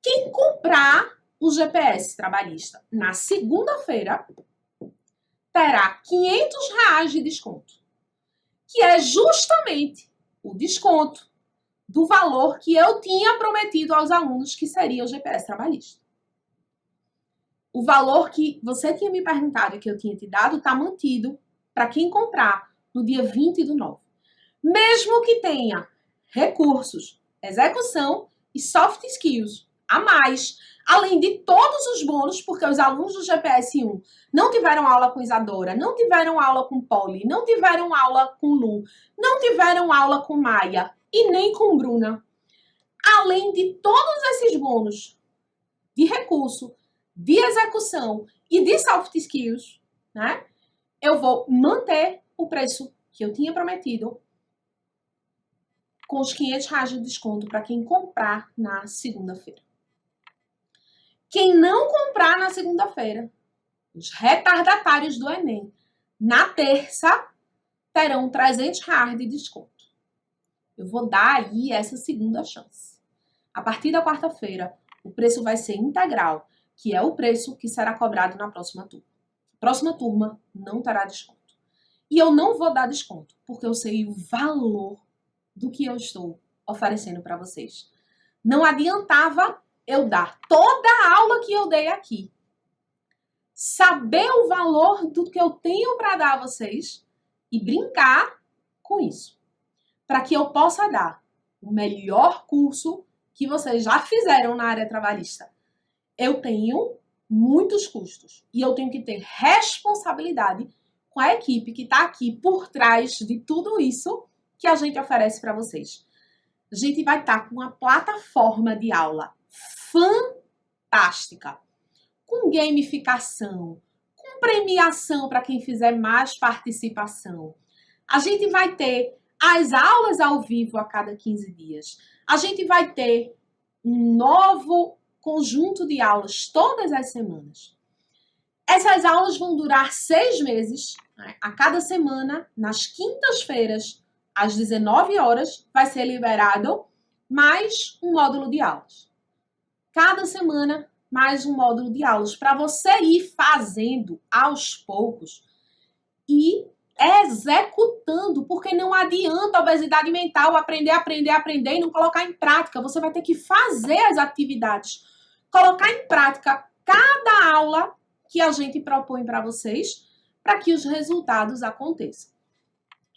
[SPEAKER 1] Quem comprar o GPS trabalhista na segunda-feira terá R$500 de desconto, que é justamente o desconto do valor que eu tinha prometido aos alunos que seria o GPS trabalhista. O valor que você tinha me perguntado e que eu tinha te dado está mantido para quem comprar no dia 20/9. Mesmo que tenha recursos, execução e soft skills a mais, além de todos os bônus, porque os alunos do GPS 1 não tiveram aula com Isadora, não tiveram aula com Polly, não tiveram aula com Lu, não tiveram aula com Maia e nem com Bruna. Além de todos esses bônus de recurso, de execução e de soft skills, né? Eu vou manter o preço que eu tinha prometido com os R$500 de desconto para quem comprar na segunda-feira. Quem não comprar na segunda-feira, os retardatários do Enem, na terça, terão R$300 de desconto. Eu vou dar aí essa segunda chance. A partir da quarta-feira, o preço vai ser integral, que é o preço que será cobrado na próxima turma. A próxima turma não terá desconto. E eu não vou dar desconto, porque eu sei o valor do que eu estou oferecendo para vocês. Não adiantava eu dar toda a aula que eu dei aqui, saber o valor do que eu tenho para dar a vocês e brincar com isso, para que eu possa dar o melhor curso que vocês já fizeram na área trabalhista. Eu tenho muitos custos e eu tenho que ter responsabilidade com a equipe que está aqui por trás de tudo isso que a gente oferece para vocês. A gente vai estar com uma plataforma de aula fantástica, com gamificação, com premiação para quem fizer mais participação. A gente vai ter as aulas ao vivo a cada 15 dias. A gente vai ter um novo conjunto de aulas todas as semanas. Essas aulas vão durar 6 meses. Né? A cada semana, nas quintas-feiras, às 19 horas, vai ser liberado mais um módulo de aulas. Cada semana, mais um módulo de aulas, para você ir fazendo aos poucos e executando, porque não adianta a obesidade mental aprender e não colocar em prática. Você vai ter que fazer as atividades, colocar em prática cada aula que a gente propõe para vocês, para que os resultados aconteçam.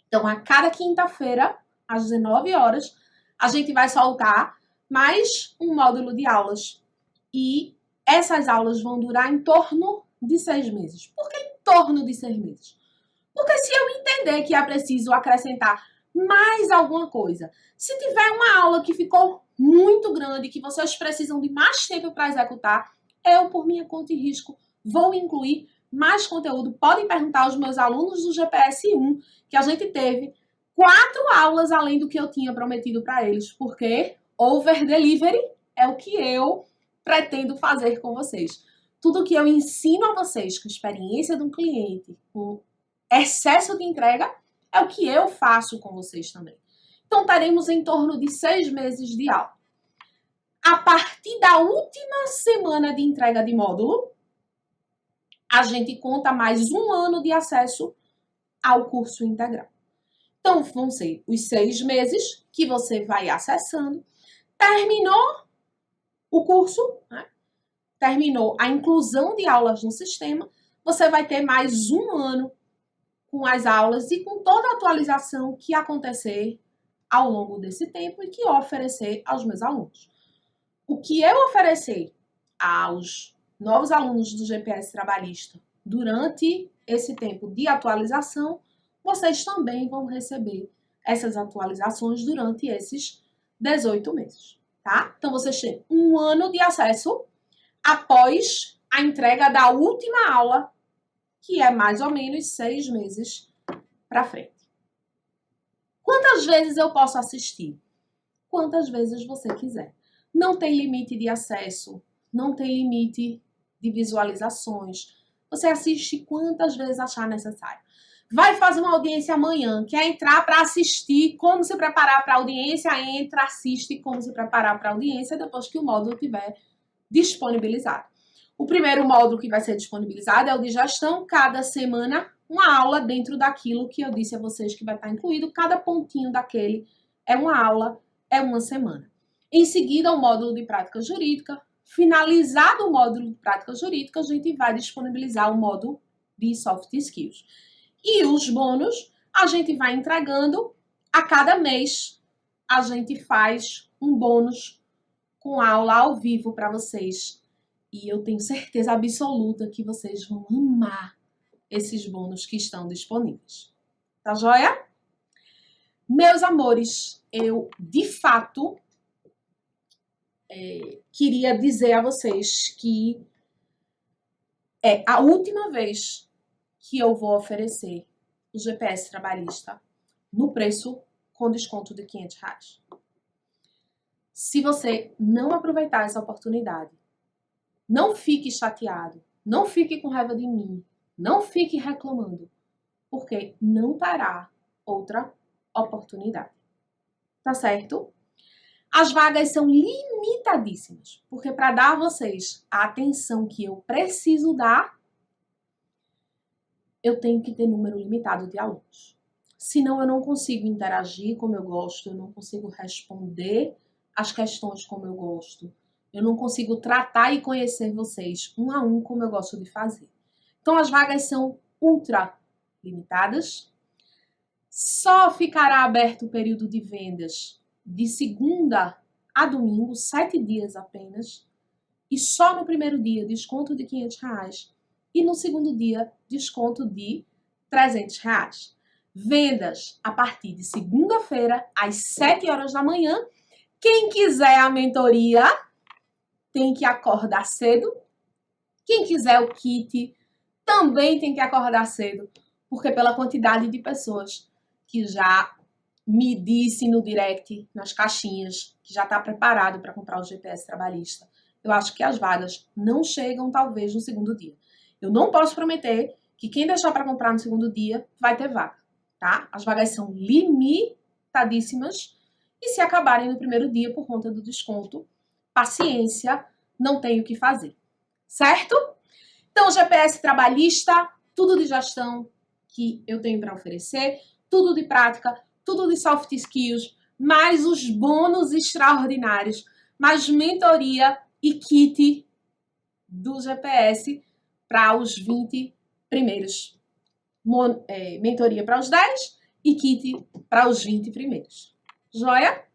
[SPEAKER 1] Então, a cada quinta-feira, às 19 horas, a gente vai soltar mais um módulo de aulas. E essas aulas vão durar em torno de 6 meses. Por que em torno de 6 meses? Porque se eu entender que é preciso acrescentar mais alguma coisa, se tiver uma aula que ficou muito grande, que vocês precisam de mais tempo para executar, eu, por minha conta e risco, vou incluir mais conteúdo. Podem perguntar aos meus alunos do GPS 1, que a gente teve 4 aulas além do que eu tinha prometido para eles, porque over delivery é o que eu pretendo fazer com vocês. Tudo que eu ensino a vocês com experiência de um cliente, com excesso de entrega, é o que eu faço com vocês também. Então, teremos em torno de 6 meses de aula. A partir da última semana de entrega de módulo, a gente conta mais um ano de acesso ao curso integral. Então, vão ser os 6 meses que você vai acessando. Terminou o curso, né? Terminou a inclusão de aulas no sistema, você vai ter mais um ano com as aulas e com toda a atualização que acontecer ao longo desse tempo e que eu oferecer aos meus alunos. O que eu oferecer aos novos alunos do GPS Trabalhista durante esse tempo de atualização, vocês também vão receber essas atualizações durante esses 18 meses, tá? Então, vocês têm um ano de acesso após a entrega da última aula, que é mais ou menos 6 meses para frente. Quantas vezes eu posso assistir? Quantas vezes você quiser. Não tem limite de acesso, não tem limite de visualizações. Você assiste quantas vezes achar necessário. Vai fazer uma audiência amanhã, quer entrar para assistir como se preparar para a audiência, entra, assiste como se preparar para a audiência depois que o módulo estiver disponibilizado. O primeiro módulo que vai ser disponibilizado é o de gestão, cada semana uma aula dentro daquilo que eu disse a vocês que vai estar incluído, cada pontinho daquele é uma aula, é uma semana. Em seguida, o módulo de prática jurídica. Finalizado o módulo de prática jurídica, a gente vai disponibilizar o módulo de soft skills. E os bônus, a gente vai entregando a cada mês. A gente faz um bônus com aula ao vivo para vocês. E eu tenho certeza absoluta que vocês vão amar esses bônus que estão disponíveis. Tá joia? Meus amores, eu, de fato, queria dizer a vocês que é a última vez que eu vou oferecer o GPS Trabalhista no preço com desconto de R$500. Se você não aproveitar essa oportunidade, não fique chateado, não fique com raiva de mim, não fique reclamando, porque não terá outra oportunidade. Tá certo? As vagas são limitadíssimas, porque para dar a vocês a atenção que eu preciso dar, eu tenho que ter número limitado de alunos. Senão eu não consigo interagir como eu gosto, eu não consigo responder as questões como eu gosto, eu não consigo tratar e conhecer vocês um a um como eu gosto de fazer. Então as vagas são ultra limitadas. Só ficará aberto o período de vendas de segunda a domingo, 7 dias apenas. E só no primeiro dia, desconto de R$500. E no segundo dia, desconto de R$300. Vendas a partir de segunda-feira, às 7 horas da manhã. Quem quiser a mentoria, tem que acordar cedo. Quem quiser o kit, também tem que acordar cedo. Porque pela quantidade de pessoas que já me disse no direct, nas caixinhas, que já está preparado para comprar o GPS trabalhista. Eu acho que as vagas não chegam, talvez, no segundo dia. Eu não posso prometer que quem deixar para comprar no segundo dia vai ter vaga, tá? As vagas são limitadíssimas e se acabarem no primeiro dia por conta do desconto, paciência, não tem o que fazer, certo? Então, GPS trabalhista, tudo de gestão que eu tenho para oferecer, tudo de prática, tudo de soft skills, mais os bônus extraordinários, mais mentoria e kit do GPS para os 20 primeiros. Mentoria para os 10 e kit para os 20 primeiros. Joia?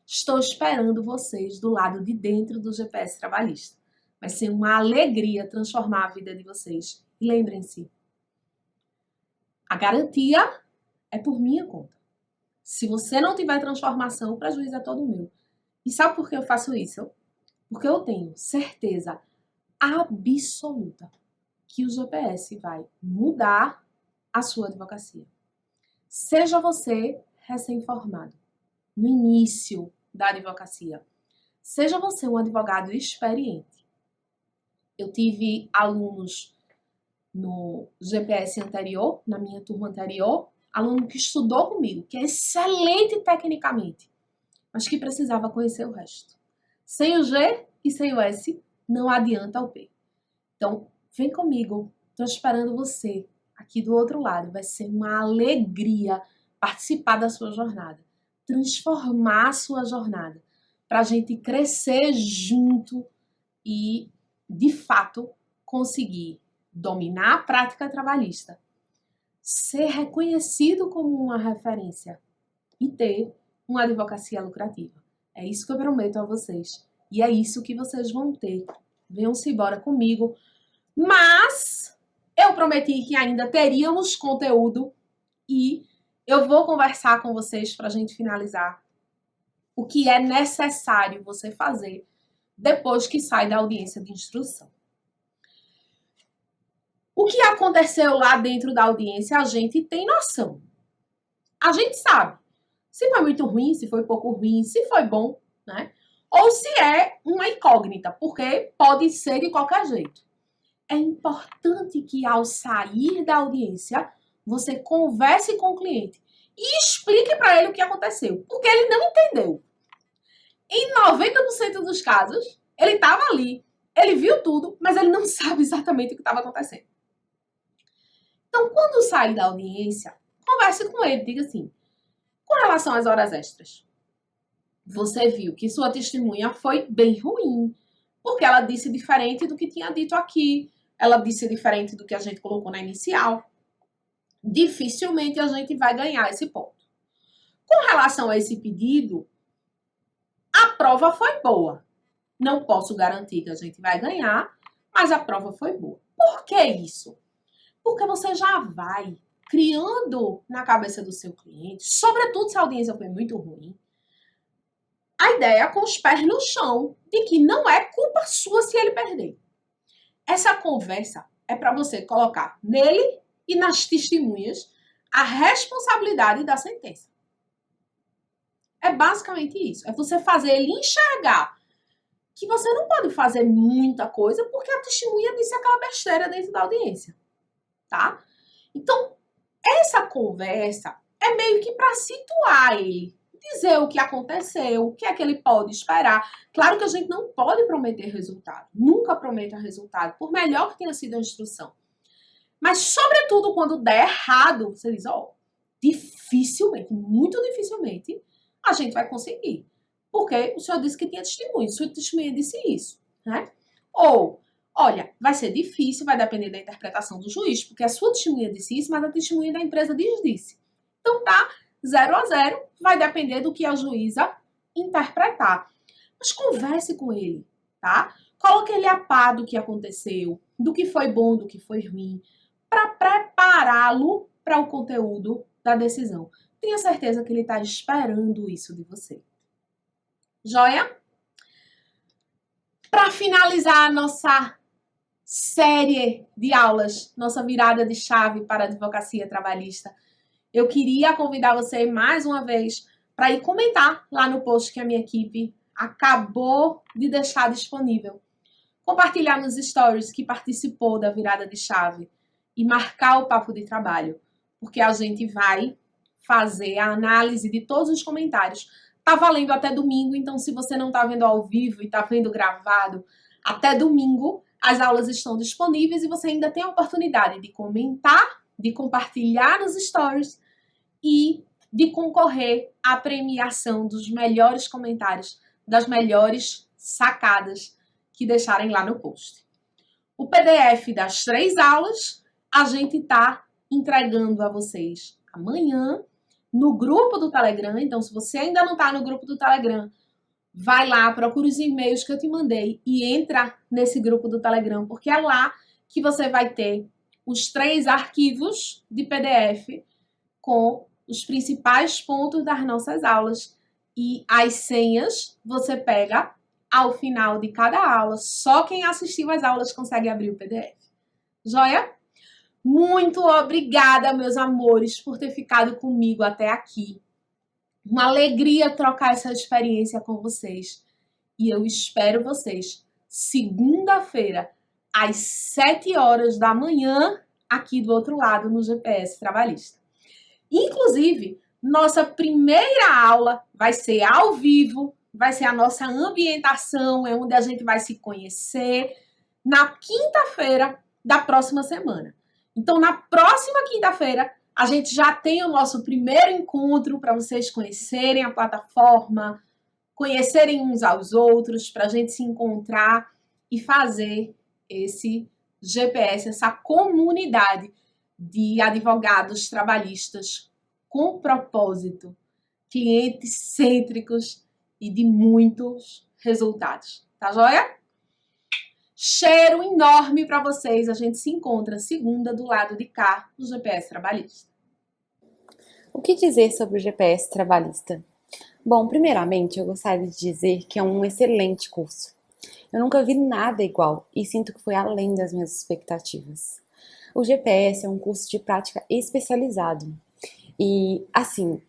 [SPEAKER 1] Estou esperando vocês do lado de dentro do GPS trabalhista. Vai ser uma alegria transformar a vida de vocês. E lembrem-se, a garantia é por minha conta. Se você não tiver transformação, o prejuízo é todo meu. E sabe por que eu faço isso? Porque eu tenho certeza absoluta que o GPS vai mudar a sua advocacia. Seja você recém-formado, no início da advocacia, seja você um advogado experiente. Eu tive alunos no GPS anterior, na minha turma anterior, aluno que estudou comigo, que é excelente tecnicamente, mas que precisava conhecer o resto. Sem o G e sem o S, não adianta o P. Então, vem comigo, estou esperando você aqui do outro lado. Vai ser uma alegria participar da sua jornada, transformar a sua jornada, para a gente crescer junto e, de fato, conseguir dominar a prática trabalhista, ser reconhecido como uma referência e ter uma advocacia lucrativa. É isso que eu prometo a vocês. E é isso que vocês vão ter. Venham-se embora comigo. Mas eu prometi que ainda teríamos conteúdo e eu vou conversar com vocês para a gente finalizar o que é necessário você fazer depois que sai da audiência de instrução. O que aconteceu lá dentro da audiência, a gente tem noção. A gente sabe se foi muito ruim, se foi pouco ruim, se foi bom, né? Ou se é uma incógnita, porque pode ser de qualquer jeito. É importante que ao sair da audiência, você converse com o cliente e explique para ele o que aconteceu, porque ele não entendeu. Em 90% dos casos, ele estava ali, ele viu tudo, mas ele não sabe exatamente o que estava acontecendo. Então, quando sair da audiência, converse com ele, diga assim, com relação às horas extras, você viu que sua testemunha foi bem ruim, porque ela disse diferente do que tinha dito aqui, ela disse diferente do que a gente colocou na inicial. Dificilmente a gente vai ganhar esse ponto. Com relação a esse pedido, a prova foi boa. Não posso garantir que a gente vai ganhar, mas a prova foi boa. Por que isso? Porque você já vai criando na cabeça do seu cliente, sobretudo se a audiência foi muito ruim, a ideia com os pés no chão de que não é culpa sua se ele perder. Essa conversa é para você colocar nele e nas testemunhas a responsabilidade da sentença. É basicamente isso. É você fazer ele enxergar que você não pode fazer muita coisa porque a testemunha disse aquela besteira dentro da audiência, tá? Então, essa conversa é meio que para situar ele, dizer o que aconteceu, o que é que ele pode esperar. Claro que a gente não pode prometer resultado, nunca prometa resultado, por melhor que tenha sido a instrução. Mas, sobretudo, quando der errado, você diz, dificilmente, muito dificilmente, a gente vai conseguir. Porque o senhor disse que tinha testemunha, sua testemunha disse isso, né? Ou, olha, vai ser difícil, vai depender da interpretação do juiz, porque a sua testemunha disse isso, mas a testemunha da empresa disse. Então, tá 0-0, vai depender do que a juíza interpretar. Mas converse com ele, tá? Coloque ele a par do que aconteceu, do que foi bom, do que foi ruim, para prepará-lo para o conteúdo da decisão. Tenha certeza que ele está esperando isso de você. Joia? Para finalizar a nossa série de aulas, nossa virada de chave para a advocacia trabalhista, eu queria convidar você mais uma vez para ir comentar lá no post que a minha equipe acabou de deixar disponível. Compartilhar nos stories que participou da virada de chave e marcar o papo de trabalho, porque a gente vai fazer a análise de todos os comentários. Tá valendo até domingo, então se você não tá vendo ao vivo e tá vendo gravado, até domingo as aulas estão disponíveis e você ainda tem a oportunidade de comentar, de compartilhar nos stories e de concorrer à premiação dos melhores comentários, das melhores sacadas que deixarem lá no post. O PDF das 3 aulas a gente tá entregando a vocês amanhã no grupo do Telegram. Então, se você ainda não está no grupo do Telegram, vai lá, procura os e-mails que eu te mandei e entra nesse grupo do Telegram, porque é lá que você vai ter os 3 arquivos de PDF com os principais pontos das nossas aulas. E as senhas você pega ao final de cada aula. Só quem assistiu às aulas consegue abrir o PDF. Joia? Muito obrigada, meus amores, por ter ficado comigo até aqui. Uma alegria trocar essa experiência com vocês. E eu espero vocês segunda-feira, às 7 horas da manhã, aqui do outro lado, no GPS Trabalhista. Inclusive, nossa primeira aula vai ser ao vivo, vai ser a nossa ambientação, é onde a gente vai se conhecer, na quinta-feira da próxima semana. Então, na próxima quinta-feira, a gente já tem o nosso primeiro encontro para vocês conhecerem a plataforma, conhecerem uns aos outros, para a gente se encontrar e fazer esse GPS, essa comunidade de advogados trabalhistas com propósito, clientes cêntricos e de muitos resultados. Tá joia? Cheiro enorme para vocês. A gente se encontra segunda do lado de cá no GPS Trabalhista.
[SPEAKER 2] O que dizer sobre o GPS Trabalhista? Bom, primeiramente, eu gostaria de dizer que é um excelente curso. Eu nunca vi nada igual e sinto que foi além das minhas expectativas. O GPS é um curso de prática especializado. E, assim,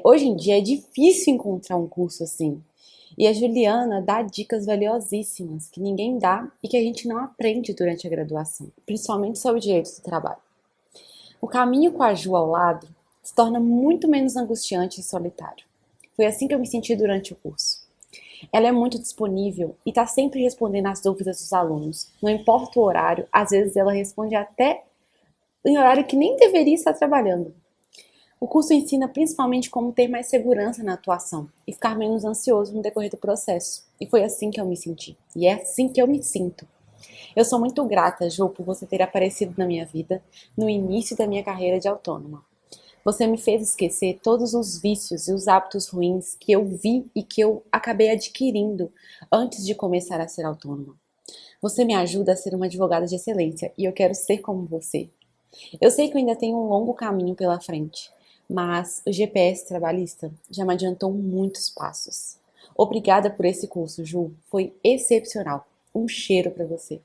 [SPEAKER 2] hoje em dia é difícil encontrar um curso assim. E a Juliana dá dicas valiosíssimas que ninguém dá e que a gente não aprende durante a graduação, principalmente sobre direitos do trabalho. O caminho com a Ju ao lado se torna muito menos angustiante e solitário. Foi assim que eu me senti durante o curso. Ela é muito disponível e está sempre respondendo às dúvidas dos alunos. Não importa o horário, às vezes ela responde até em horário que nem deveria estar trabalhando. O curso ensina principalmente como ter mais segurança na atuação e ficar menos ansioso no decorrer do processo. E foi assim que eu me senti. E é assim que eu me sinto. Eu sou muito grata, Ju, por você ter aparecido na minha vida no início da minha carreira de autônoma. Você me fez esquecer todos os vícios e os hábitos ruins que eu vi e que eu acabei adquirindo antes de começar a ser autônoma. Você me ajuda a ser uma advogada de excelência e eu quero ser como você. Eu sei que eu ainda tenho um longo caminho pela frente, mas o GPS Trabalhista já me adiantou muitos passos. Obrigada por esse curso, Ju. Foi excepcional. Um cheiro para você.